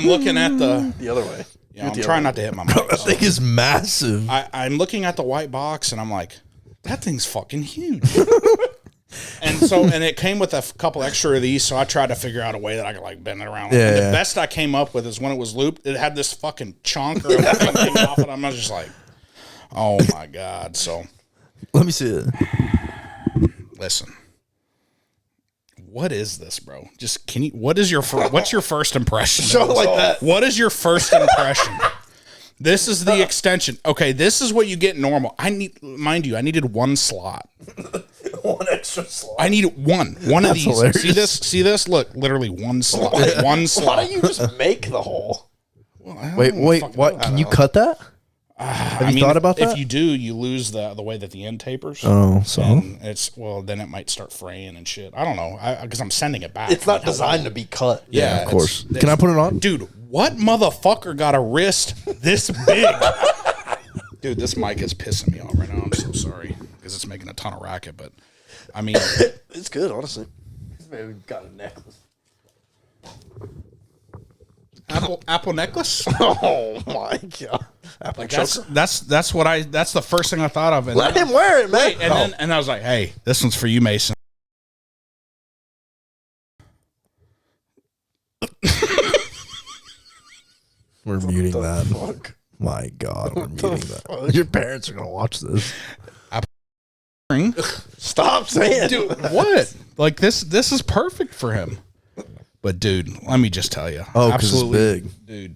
looking at the other way. Yeah, I'm trying not to hit my mic. That thing is massive. I'm looking at the white box and I'm like, that thing's fucking huge. and it came with a couple extra of these, so I tried to figure out a way that I could like bend it around. Yeah, and the best I came up with is when it was looped, it had this fucking chonker of thing hanging off it. I'm just like, oh my God. So let me see it. Listen. What is this, bro? What's your first impression? Show it like that. What is your first impression? This is the extension. Okay, this is what you get normal. I needed one slot. One extra slot. I need one of these. Hilarious. See this? Look, literally one slot. One slot. Why don't you just make the hole? Well, Wait, what? Can you cut that? Have you thought about that? If you do, you lose the way that the end tapers. Oh, so and then it might start fraying and shit. I don't know, because I'm sending it back. It's not designed to be cut. Yeah, of course. Can I put it on? Dude, what motherfucker got a wrist this big? Dude, this mic is pissing me off right now. I'm so sorry because it's making a ton of racket. But I mean, it's good, honestly. Maybe got a necklace. Apple necklace? Oh my God! Apple choker. That's the first thing I thought of. And let him wear it, man. And I was like, hey, this one's for you, Mason. We're muting that. Fuck? My God, we're muting that. Your parents are gonna watch this. Stop saying, dude. What? Like this is perfect for him. But dude, let me just tell you, absolutely, big, dude.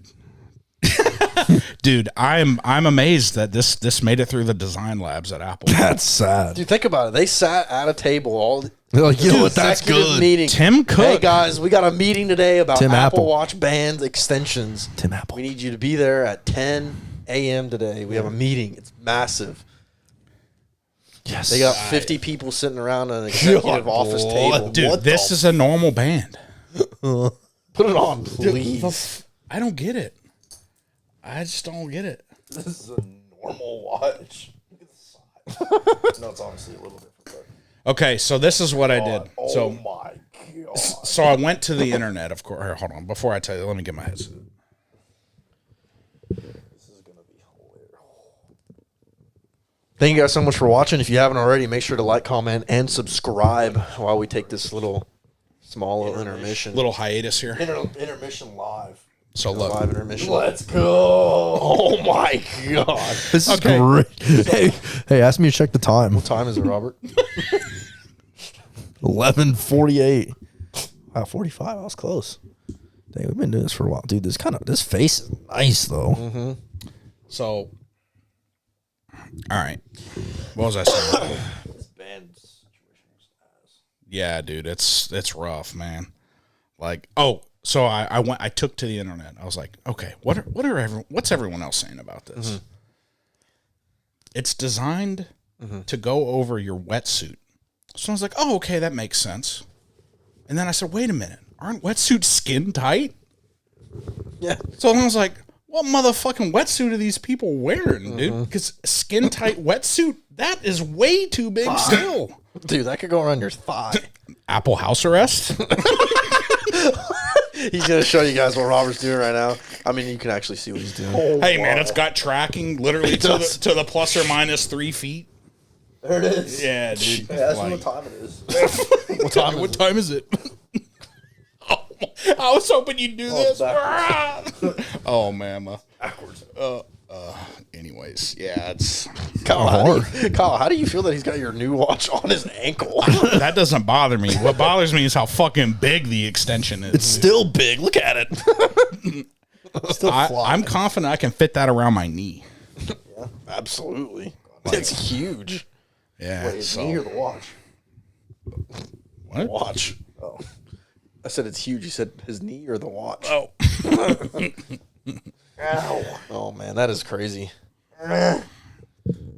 Dude, I'm amazed that this made it through the design labs at Apple. That's sad. Dude, think about it. They sat at a table They're like, you know what? That's good. Meeting. Tim Cook. Hey guys, we got a meeting today about Tim Apple Apple. Watch band extensions. Tim Apple. We need you to be there at 10 a.m. today. We have a meeting. It's massive. Yes. They got 50 people sitting around an executive office table. Dude, this is a normal band. Put it on, please. I don't get it. I just don't get it. This is a normal watch. Look at the size. No, it's honestly a little different. Okay, so this is what I did. Oh So, my God. so I went to the internet, of course. Here, hold on. Before I tell you, let me get my headset. This is going to be hilarious. Thank you guys so much for watching. If you haven't already, make sure to like, comment, and subscribe while we take this small little intermission. Little hiatus here. Intermission live. So look. Live intermission. Let's go. Oh my God. This is great. Hey, ask me to check the time. What time is it, Robert? 11:48. Wow, 45. I was close. Dang, we've been doing this for a while, dude. This face is nice though. Mm-hmm. So, all right. What was I saying? This band situation is ass. Yeah, dude, it's rough, man. Like, so I took to the internet. I was like, okay, what's everyone else saying about this? Mm-hmm. It's designed to go over your wetsuit. So I was like, oh, okay, that makes sense. And then I said, wait a minute, aren't wetsuits skin tight? Yeah. So I was like, what motherfucking wetsuit are these people wearing, dude? Because skin tight wetsuit, that is way too big still. Dude, that could go around your thigh. Apple house arrest? He's going to show you guys what Robert's doing right now. I mean, you can actually see what he's doing. Oh, hey, man, it's got tracking literally to the plus or minus 3 feet. There it is. Yeah, dude. Hey, that's what time it is. What time is it? Oh, I was hoping you'd do this. Oh, man. Backwards. Anyways, yeah, it's Kyle, how do you feel that he's got your new watch on his ankle? That doesn't bother me. What bothers me is how fucking big the extension is. It's still big. Look at it. I'm confident I can fit that around my knee. Yeah, absolutely. It's huge. Yeah. Wait, is knee or the watch? What? Watch. Oh. I said it's huge. You said his knee or the watch? Oh. Ow. Oh, man, that is crazy. All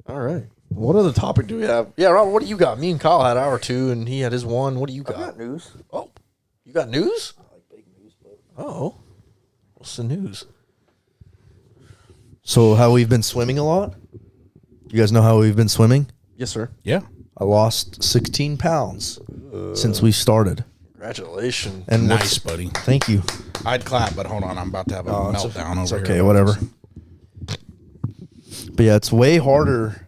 right. What other topic do we have? Yeah, Robert, what do you got? Me and Kyle had our 2, and he had his 1. What do you got? I got news. Oh, you got news? I like big news, but... Oh. What's the news? So how we've been swimming a lot? You guys know how we've been swimming? Yes, sir. Yeah. I lost 16 pounds since we started. Congratulations. And Nice, buddy. Thank you. I'd clap, but hold on. I'm about to have a meltdown It's over okay, here. whatever. But yeah, it's way harder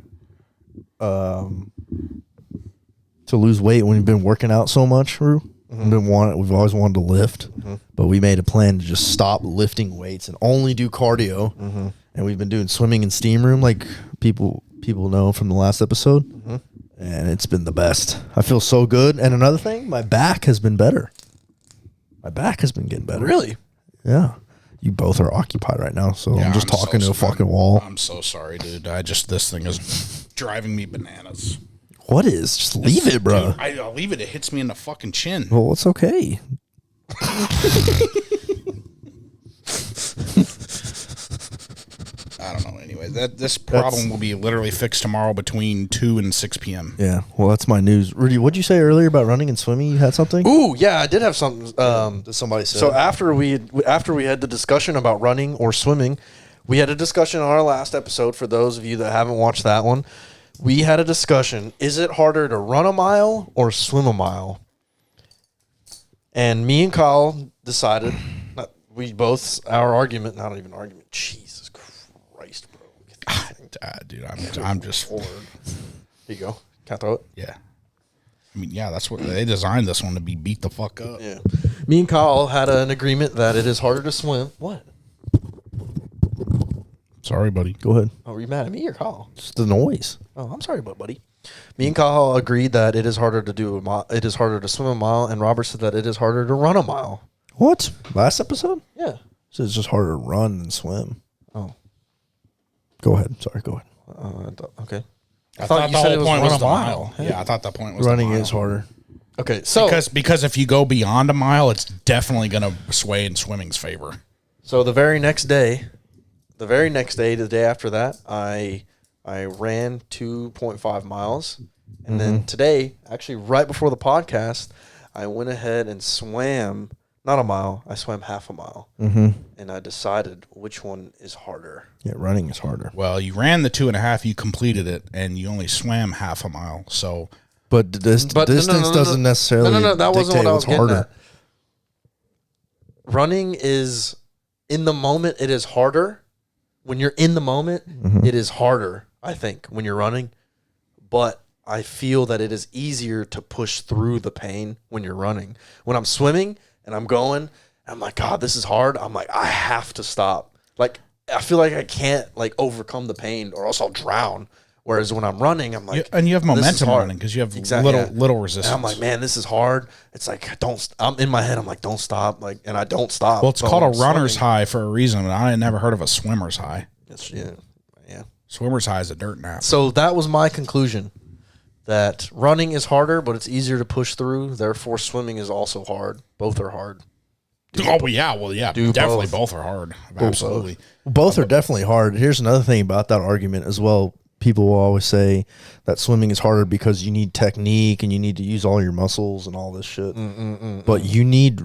to lose weight when you've been working out so much, Rue. We've always wanted to lift, but we made a plan to just stop lifting weights and only do cardio. And we've been doing swimming in steam room, like people know from the last episode, and it's been the best. I feel so good. And another thing, my back has been better. My back has been getting better. Really? Yeah. You both are occupied right now, so Yeah, I'm just talking to a fucking wall. I'm so sorry, dude. This thing is driving me bananas. What is? Just leave it, bro. Dude, I'll leave it. It hits me in the fucking chin. Well, it's okay. I don't know. Anyway, this problem will be literally fixed tomorrow between 2 and 6 p.m. Yeah, well, that's my news. Rudy, what'd you say earlier about running and swimming? You had something? Ooh, yeah, I did have something. Did somebody say? So after we had the discussion about running or swimming, we had a discussion on our last episode. For those of you that haven't watched that one, we had a discussion. Is it harder to run a mile or swim a mile? And me and Kyle decided, our argument, not even argument, Jesus Christ, bro. Dude, I'm just. Here you go. Can I throw it? Yeah. I mean, yeah, that's what they designed this one to be. Beat the fuck up. Yeah. Me and Kyle had an agreement that it is harder to swim. What? Sorry, buddy. Go ahead. Oh, are you mad at me or Kyle? It's the noise. Oh, I'm sorry, buddy. Me and Kyle agreed that it is harder to do a mile. It is harder to swim a mile, and Robert said that it is harder to run a mile. What? Last episode? Yeah. So it's just harder to run than swim. Oh. Go ahead. Sorry, go ahead. Okay. I thought you the said whole it was point run was a the mile. mile. Yeah, I thought the point was Running the mile. is harder. Okay. So Because if you go beyond a mile, it's definitely going to sway in swimming's favor. So the very next day, the day after that, I ran 2.5 miles, and then today, actually right before the podcast, I went ahead and swam. Not a mile. I swam half a mile, and I decided which one is harder. Yeah, running is harder. Well, you ran the 2.5, you completed it, and you only swam half a mile. So, But distance doesn't necessarily that wasn't dictate what I what's was getting harder. at. Running is, in the moment, it is harder. When you're in the moment, it is harder, I think, when you're running. But I feel that it is easier to push through the pain when you're running. When I'm swimming and I'm going, I'm like, God, this is hard. I'm like, I have to stop. Like, I feel like I can't like overcome the pain or else I'll drown. Whereas when I'm running, I'm like, and you have this is momentum hard. running because you have Exactly, little resistance. And I'm like, man, this is hard. It's like, I'm in my head. I'm like, don't stop. Like, and I don't stop. Well, it's But called when a I'm runner's swimming, high for a reason, and I had never heard of a swimmer's high. Yeah. Swimmer's high is a dirt nap. So that was my conclusion, that running is harder, but it's easier to push through. Therefore, swimming is also hard. Both are hard. Definitely both are hard. Absolutely. Both are definitely hard. Here's another thing about that argument as well. People will always say that swimming is harder because you need technique and you need to use all your muscles and all this shit. But you need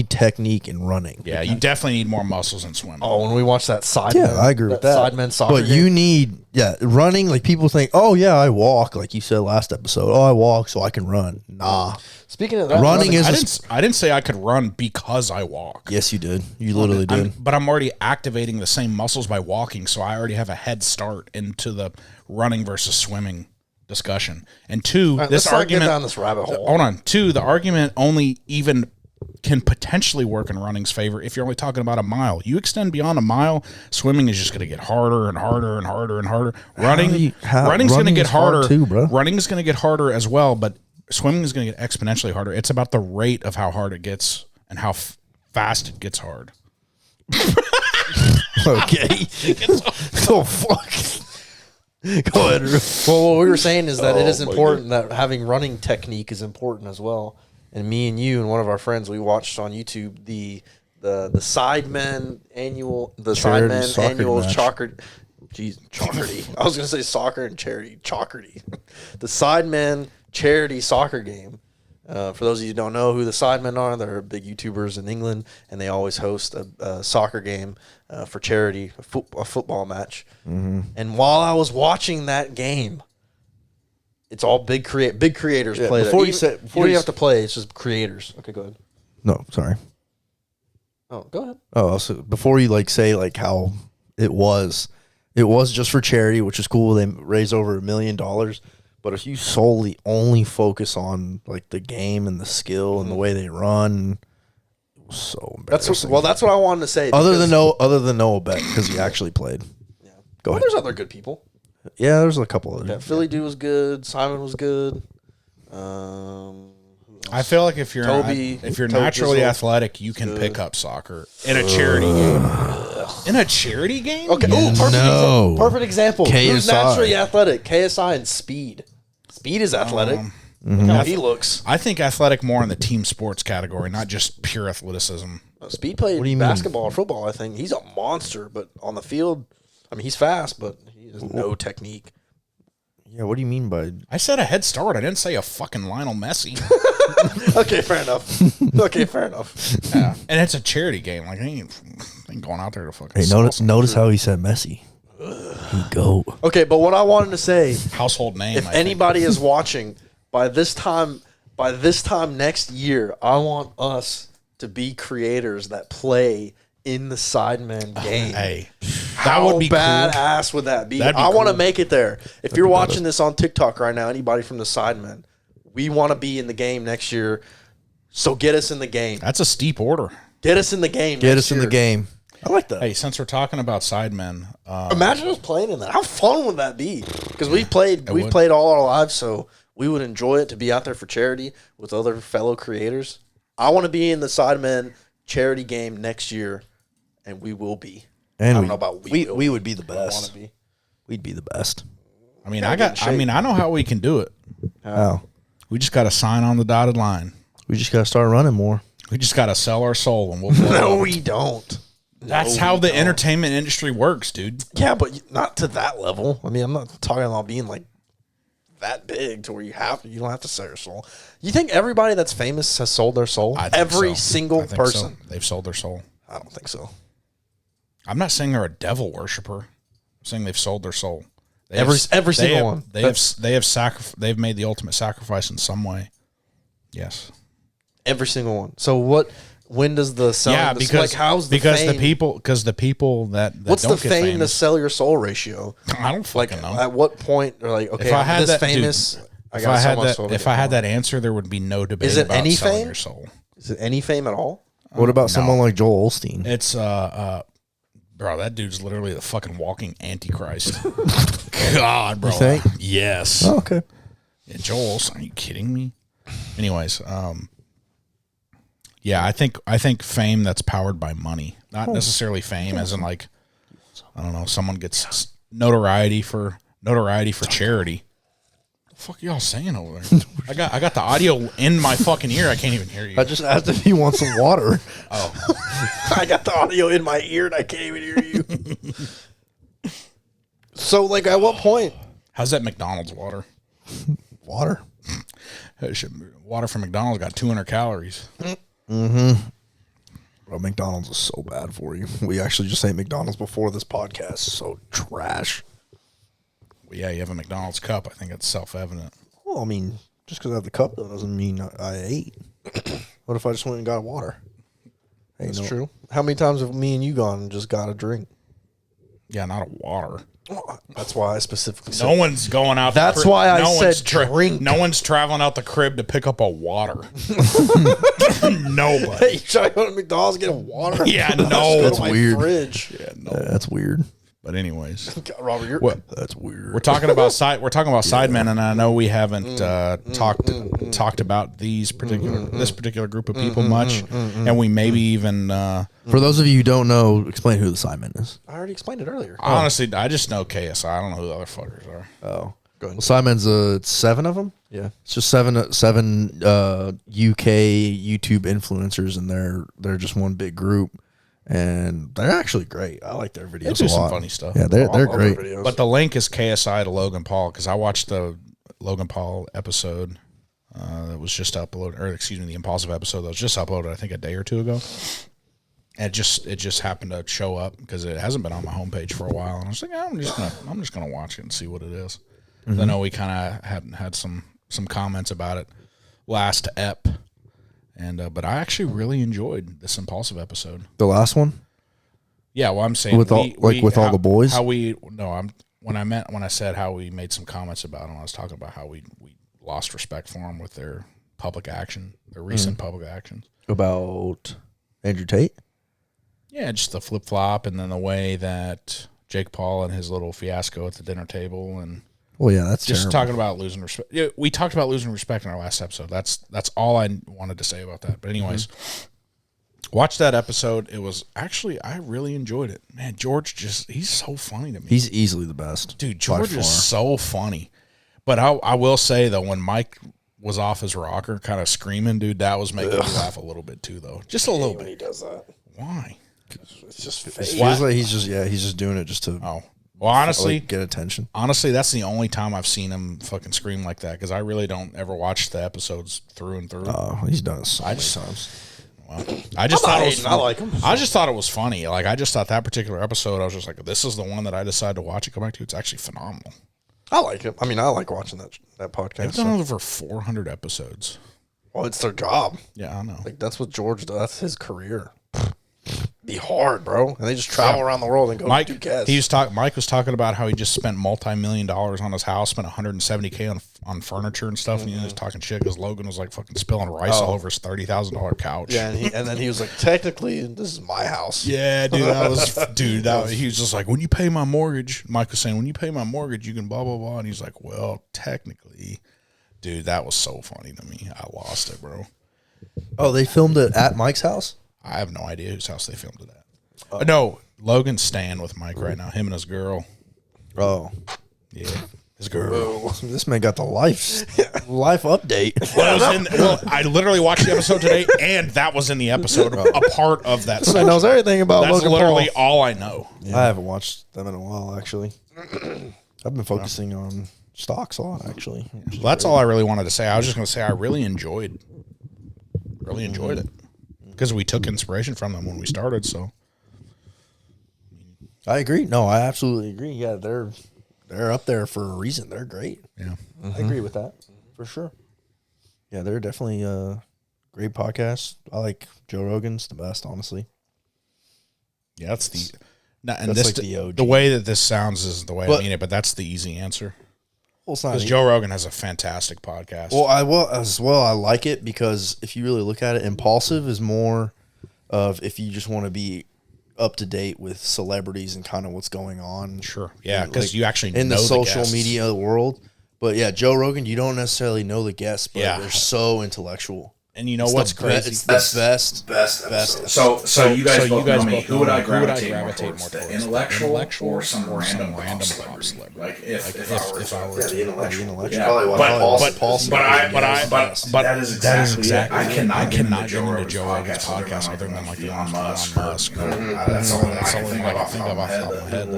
technique in running. Yeah, you definitely need more muscles in swimming. Oh, when we watch that Sidemen, Yeah, I agree with that. Sidemen soccer But game. you need, running, like people think, oh, yeah, I walk, like you said last episode. Oh, I walk so I can run. Nah. Speaking of that, Running is I didn't say I could run because I walk. Yes, you did. You literally did. But I'm already activating the same muscles by walking, so I already have a head start into the running versus swimming discussion. And two, right, this let's not argument get down this rabbit hole. Hold on. Two, the argument only even can potentially work in running's favor if you're only talking about a mile. You extend beyond a mile, swimming is just going to get harder and harder and harder and harder. Running's going to get harder too, bro. Running is going to get harder as well, but swimming is going to get exponentially harder. It's about the rate of how hard it gets and how fast it gets hard. Okay. Oh, fuck. Go ahead. Well, what we were saying is that it is important that having running technique is important as well. And me and you and one of our friends, we watched on YouTube the Sidemen annual soccer. Jeez, Chalkerty. I was gonna say soccer and charity. Chalkerty. The Sidemen Charity soccer game. For those of you who don't know who the Sidemen are, they're big YouTubers in England, and they always host a soccer game for charity, a football match. Mm-hmm. And while I was watching that game, it's all big creators play. Before you have to play, it's just creators. Okay, go ahead. No, sorry. Oh, go ahead. Oh, so before you say how it was just for charity, which is cool. They raised over $1 million. But if you solely only focus on the game and the skill and the way they run, it was so embarrassing. That's what I wanted to say. Other than Noah Beck, because he actually played. Yeah. Go ahead. There's other good people. Yeah, there's a couple others. Yeah, Philly dude was good. Simon was good. I feel like if you're naturally athletic, you can pick up soccer in a charity game. In a charity game? Okay. Ooh, perfect example. KSI. Who's naturally athletic? KSI and Speed. Speed is athletic. Look how he looks. I think athletic more in the team sports category, not just pure athleticism. Speed played basketball or football, I think. He's a monster, but on the field, I mean, he's fast, but he has no technique. Yeah, what do you mean by... I said a head start. I didn't say a fucking Lionel Messi. Okay, fair enough. Yeah. And it's a charity game. I ain't going out there to fucking... Hey, notice how he said Messi. He go. Okay, but what I wanted to say... Household name, if anybody is watching, by this time next year, I want us to be creators that play in the Sidemen game. Hey, that would be badass. Cool. Would that be? I want to make it there. If you're watching this on TikTok right now, anybody from the Sidemen, we want to be in the game next year. So get us in the game. That's a steep order. Get us in the game. Get us in the game. I like that. Hey, since we're talking about Sidemen, imagine us playing in that. How fun would that be? Because we've played all our lives, so we would enjoy it to be out there for charity with other fellow creators. I want to be in the Sidemen charity game next year. And we will be. And I don't know about we would be the best. Want to be. We'd be the best. I mean, I know how we can do it. How? We just got to sign on the dotted line. We just got to start running more. We just got to sell our soul, and we'll blow No, up. we don't. That's how the entertainment industry works, dude. Yeah, but not to that level. I mean, I'm not talking about being that big to where you don't have to sell your soul. You think everybody that's famous has sold their soul? Every single person. So. They've sold their soul. I don't think so. I'm not saying they're a devil worshiper. I'm saying they've sold their soul. Every single one. They've made the ultimate sacrifice in some way. Yes. Every single one. So when does the sell? Yeah, because the people that what's don't the fame famous, to sell your soul ratio? I don't fucking know. At what point if I had that famous, dude, if I had that answer, there would be no debate. Is it about any selling fame? Your soul. Is it any fame at all? What about someone like Joel Osteen? It's bro, that dude's literally the fucking walking antichrist. God, bro. You think? Yes. Oh, okay. Yeah, Joel Osteen, are you kidding me? Anyways, yeah, I think fame that's powered by money, not necessarily fame as in I don't know, someone gets notoriety for charity. What the fuck y'all saying over there? I got the audio in my fucking ear. I can't even hear you. I just asked if he wants some water. Oh. I got the audio in my ear and I can't even hear you. So, at what point? How's that McDonald's water? Water? Water from McDonald's got 200 calories. Mm-hmm. Bro, McDonald's is so bad for you. We actually just ate McDonald's before this podcast. So trash. Well, yeah, you have a McDonald's cup. I think it's self-evident. Well, I mean, just because I have the cup, though, doesn't mean I ate. What if I just went and got water? Hey, that's true. How many times have me and you gone and just got a drink? Yeah, not a water. That's why I specifically said. No one's going out. That's why I said drink. No one's traveling out the crib to pick up a water. Nobody. Hey, you trying to go to McDonald's and get a water? Yeah, no. That's weird. Fridge. Yeah, no. That's weird. But anyways, Robert, That's weird. we're talking about Sidemen, and I know we haven't talked about this particular group of people much, and we maybe even For those of you who don't know, explain who the Sidemen is. I already explained it earlier. honestly, I just know KSI. I don't know who the other fuckers are. Oh, Go ahead. well, Sidemen's it's 7 of them. Yeah. It's just seven UK YouTube influencers, and they're just one big group, and they're actually great. I like their videos. They do a some lot. funny stuff. Yeah, they're I love their great. videos. But the link is KSI to Logan Paul, because I watched the Logan Paul episode that was just uploaded, or excuse me, the Impulsive episode that was just uploaded, I think a day or two ago. And it just happened to show up because it hasn't been on my homepage for a while, and I was like, I'm just gonna watch it and see what it is. I know we kind of had some comments about it last ep, and but I actually really enjoyed this Impulsive episode. The last one. Yeah, well, I'm saying With all the boys? When I said how we made some comments about them, I was talking about how we lost respect for them with their public action, their recent public actions. About Andrew Tate. Yeah, just the flip flop, and then the way that Jake Paul and his little fiasco at the dinner table, and Well, yeah, that's just terrible. talking about losing respect. Yeah, we talked about losing respect in our last episode. That's all I wanted to say about that. But anyways. Watch that episode. It was actually, I really enjoyed it. Man, George he's so funny to me. He's easily the best. Dude, George is so funny. But I will say, though, when Mike was off his rocker kind of screaming, dude, that was making me laugh a little bit, too, though. Just a little When he bit. does that, Why? it's just It fake. feels like he's just doing it just to Oh. Well, honestly, like, get attention. honestly, that's the only time I've seen him fucking scream like that, because I really don't ever watch the episodes through and through. Oh, he's done it so many times. Well, I just thought it was I like him. I just thought it was funny. Like, I just thought that particular episode, I was just like, this is the one that I decided to watch and come back to. It's actually phenomenal. I like it. I mean, I like watching that They've podcast. done over 400 episodes. Well, it's their job. Yeah, I know. Like, that's what George does. That's his career. Be hard, bro. And they just travel around the world and go Mike, do guests. Mike was talking about how he just spent multi-million dollars on his house, spent $170K on furniture and stuff, and he was talking shit because Logan was like fucking spilling rice all over his $30,000 couch. Yeah, and then he was like, technically, this is my house. Yeah, dude, he was just like, when you pay my mortgage, Mike was saying, when you pay my mortgage, you can blah, blah, blah. And he's like, well, technically, dude, that was so funny to me. I lost it, bro. Oh, they filmed it at Mike's house? I have no idea whose house they filmed it at. No, Logan's staying with Mike right now, him and his girl. Oh. Yeah, his girl. So this man got the life update. Well, I literally watched the episode today, and that was in the episode, a part of that. This man knows everything about That's Logan literally Paul. all I know. I haven't watched them in a while, actually. I've been focusing on stocks a lot, actually. Well, that's all I really wanted to say. I was just going to say I really enjoyed it because we took inspiration from them when we started. So I agree. No, I absolutely agree. Yeah, they're up there for a reason. They're great. yeah, I agree with that for sure. Yeah, they're definitely a great podcast. I like Joe Rogan's the best, honestly. yeah, that's the. And That's this, like the OG. the way that this sounds is the way But- I mean it, but that's the easy answer. Well, it's not Because Joe Rogan has a fantastic podcast. Well, I like it because if you really look at it, Impulsive is more of if you just want to be up to date with celebrities and kind of what's going on. Sure, yeah, because Like, you actually in know the social guests. media world. But yeah, Joe Rogan, you don't necessarily know the guests, but Yeah. they're so intellectual. And you know what's crazy? It's the best. So you guys both know me. both Who would I know me. Who would I gravitate more gravitate towards? more The towards? intellectual or some random random pop pop celebrity? celebrity? Like if I were Yeah, to. the intellectual. Yeah. Probably But that is exactly it. I cannot get into Joe Joe Rogan's Rogan's podcast other than like the Elon Musk. Musk. That's the only That's the only thing one I can think of off the top of my head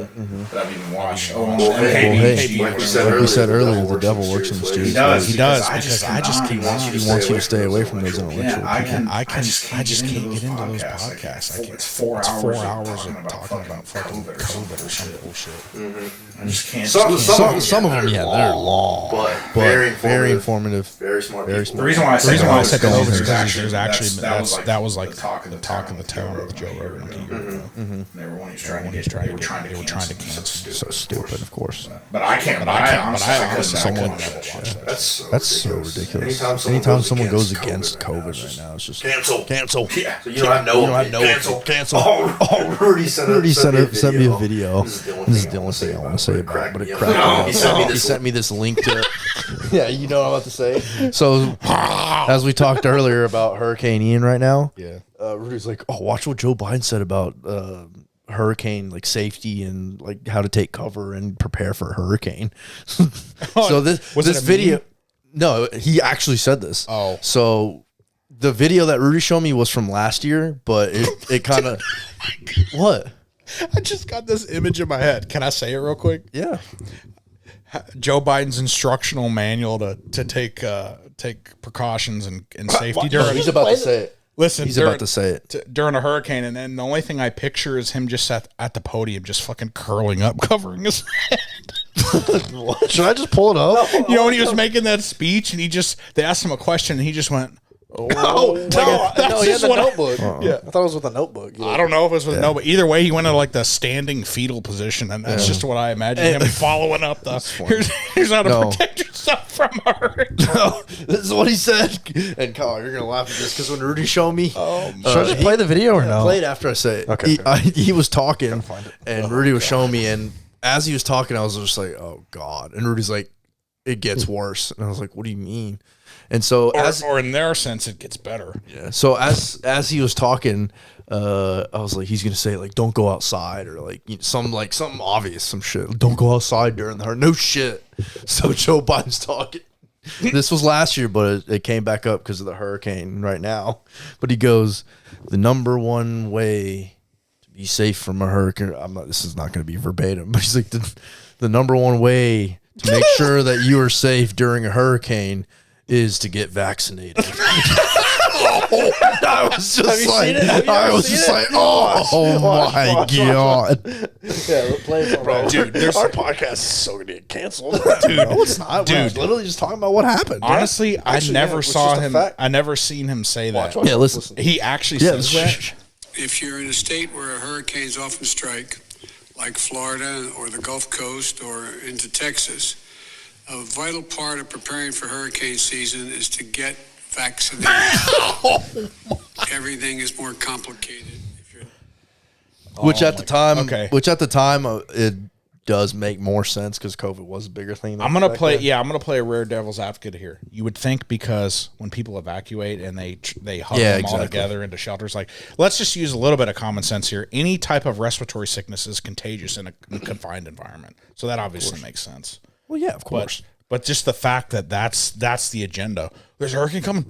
that I've even watched. Oh, hey, like we said earlier, the devil works in the streets. He does. He does because because I just keep wanting He wants you to stay away from those intellectual people. I just can't get into those podcasts. I can't. It's 4 hours hours of talking about fucking COVID or some bullshit. I just can't. Some of them, yeah, they're long, but very informative. Very smart. Very The smart. reason why I The reason why I said COVID COVID is is because there's actually that was like the talk of the town with Joe Rogan. Everyone was trying They were trying to cancel. So stupid, of course. But I can't. But I honestly couldn't never watch that. That's so ridiculous. Anytime someone goes against against COVID, COVID right now, it's just cancel. Yeah. So you don't have no Cancel. Oh, Rudy sent me a video. This is the only thing I want to say about it, but it cracked me up. He sent me this link to it. Yeah, you know what I'm about to say. So, as we talked earlier about Hurricane Ian right now, Rudy's like, oh, watch what Joe Biden said about hurricane like safety and like how to take cover and prepare for a hurricane. So this video, no, he actually said this. Oh, so the video that Rudy showed me was from last year, but it kind of what? I just got this image in my head. Can I say it real quick? Yeah. Joe Biden's instructional manual to take precautions and safety during. He's about to say it. Listen, he's about to say it during a hurricane, and then the only thing I picture is him just at the podium, just fucking curling up, covering his head. Should I just pull it up? You know, when he was making that speech, and they asked him a question, and he just went, no, he had the notebook. Yeah, I thought it was with a notebook. I don't know if it was with a notebook. Either way, he went into like the standing fetal position, and that's just what I imagine him following up. Here's how to protect yourself from a hurricane. No, this is what he said. And Kyle, you're gonna laugh at this because when Rudy showed me, should I just play the video or no? Play it after I say it. Okay. He was talking, and Rudy was showing me, and as he was talking, I was just like, "Oh God!" And Rudy's like, "It gets worse," and I was like, "What do you mean?" And so, or in their sense, it gets better. Yeah. So as he was talking, I was like, he's gonna say like, "Don't go outside," or like something obvious, some shit. Don't go outside during the hurricane. No shit. So Joe Biden's talking. This was last year, but it came back up because of the hurricane right now. But he goes, the number one way to be safe from a hurricane. This is not going to be verbatim, but he's like the number one way to make sure that you are safe during a hurricane is to get vaccinated. I was just like, oh my God. Yeah, play it, bro. Dude, our podcast is so going to get canceled. Dude, no, it's not. Dude, we're literally just talking about what happened. Honestly, I never saw him. I never seen him say that. Yeah, listen. He actually says that. If you're in a state where hurricanes often strike, like Florida or the Gulf Coast or into Texas, a vital part of preparing for hurricane season is to get vaccinated. Everything is more complicated. Which at the time, it does make more sense because COVID was a bigger thing. I'm gonna play a rare devil's advocate here. You would think because when people evacuate and they huddle them all together into shelters, like let's just use a little bit of common sense here. Any type of respiratory sickness is contagious in a confined environment, so that obviously makes sense. Well, yeah, of course. But just the fact that that's the agenda. There's a hurricane coming.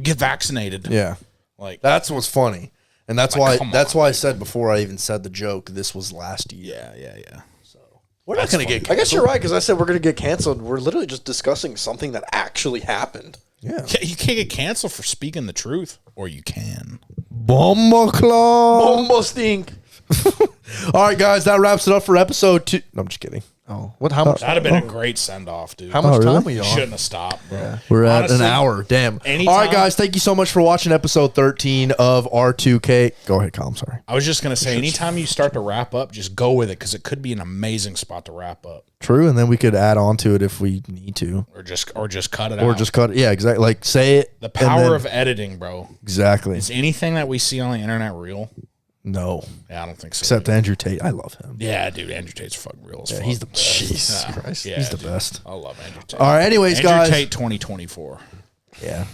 Get vaccinated. Yeah, like that's what's funny, and that's why I said before I even said the joke. This was last year. Yeah. So we're not going to get. I guess you're right because I said we're going to get canceled. We're literally just discussing something that actually happened. Yeah, you can't get canceled for speaking the truth, or you can. Bomba Club. Bomba stink. All right, guys, that wraps it up for episode 2. No, I'm just kidding. Oh, what? How much? That'd have been a great send off, dude. How much time really? we on? Shouldn't have stopped, bro. Yeah. We're at an hour. Damn. All right, guys, thank you so much for watching episode 13 of R2K. Go ahead, Colin. Sorry. I was just gonna say, anytime you start to wrap up, just go with it because it could be an amazing spot to wrap up. True, and then we could add on to it if we need to, or just cut it out, or just cut it. Yeah, exactly. Like say it. The power of editing, bro. Exactly. Is anything that we see on the internet real? No. Yeah, I don't think so. Except Andrew Tate. I love him. Yeah, dude. Andrew Tate's fucking real as fuck. He's the best. Jesus Christ. Yeah, he's the best. I love Andrew Tate. All right, anyways, Andrew guys. Tate 2024. Yeah.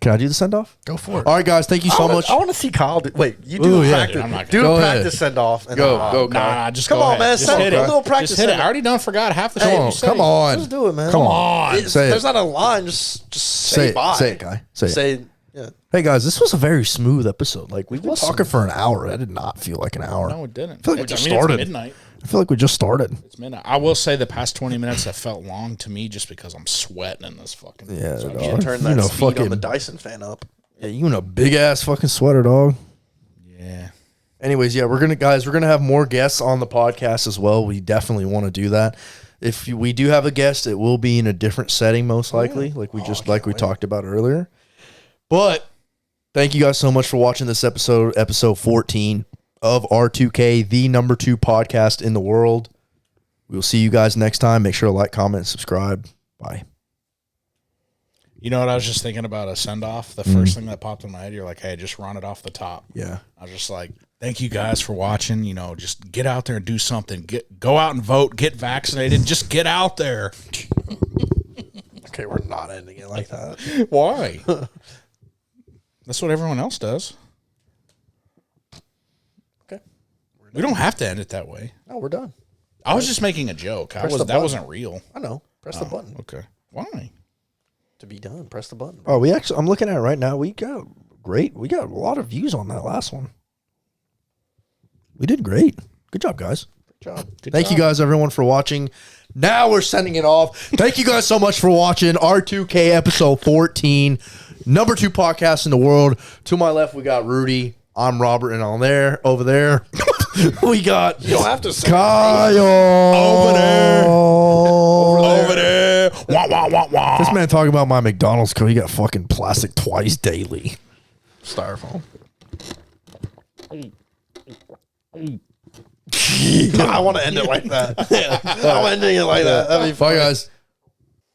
Can I do the send-off? Go for it. All right, guys. Thank you so much. I want to see Kyle do. Wait, you do a practice. I'm not do go a ahead. practice send-off. And Go, Kyle. Nah, just come go on, ahead. man. Just Send hit a it. little practice. Just hit it. I already done forgot half the shit you said. Come on. Just do it, man. Come on. Say it. There's not a line. Just say bye. Say it, guy. Say it. Yeah. Hey, guys, this was a very smooth episode. Like, we've been talking for an hour. That did not feel like an hour. No, it didn't. I feel like we just It's started. midnight. I feel like we just started. It's midnight. I will say the past 20 minutes have felt long to me just because I'm sweating in this fucking. Yeah, so dog. You turn that speed fucking on the Dyson fan up. Yeah, you in a big ass fucking sweater, dog. Yeah. Anyways, yeah, we're gonna have more guests on the podcast as well. We definitely want to do that. If we do have a guest, it will be in a different setting, most likely, like we talked about earlier. But thank you guys so much for watching this episode 14 of R2K, the number 2 podcast in the world. We will see you guys next time. Make sure to like, comment, and subscribe. Bye. You know what? I was just thinking about a send off. The first thing that popped in my head, you're like, hey, just run it off the top. Yeah. I was just like, thank you guys for watching. You know, just get out there and do something. Go out and vote. Get vaccinated. Just get out there. Okay, we're not ending it like that. Why? That's what everyone else does. Okay. We don't have to end it that way. No, we're done. I was just making a joke. That wasn't real. I know. Press the button. Okay. Why? To be done, press the button. Oh, I'm looking at it right now. We got a lot of views on that last one. We did great. Good job, guys. Good job. Thank you guys, everyone, for watching. Now we're sending it off. Thank you guys so much for watching R2K episode 14, number 2 podcast in the world. To my left, we got Rudy. I'm Robert, and over there, we got You don't have to say Kyle. Over there. Wah, wah, wah, wah. This man talking about my McDonald's code. He got fucking plastic twice daily. styrofoam. I want to end it like that. I'm ending it like that. That'd be fun. Bye, guys.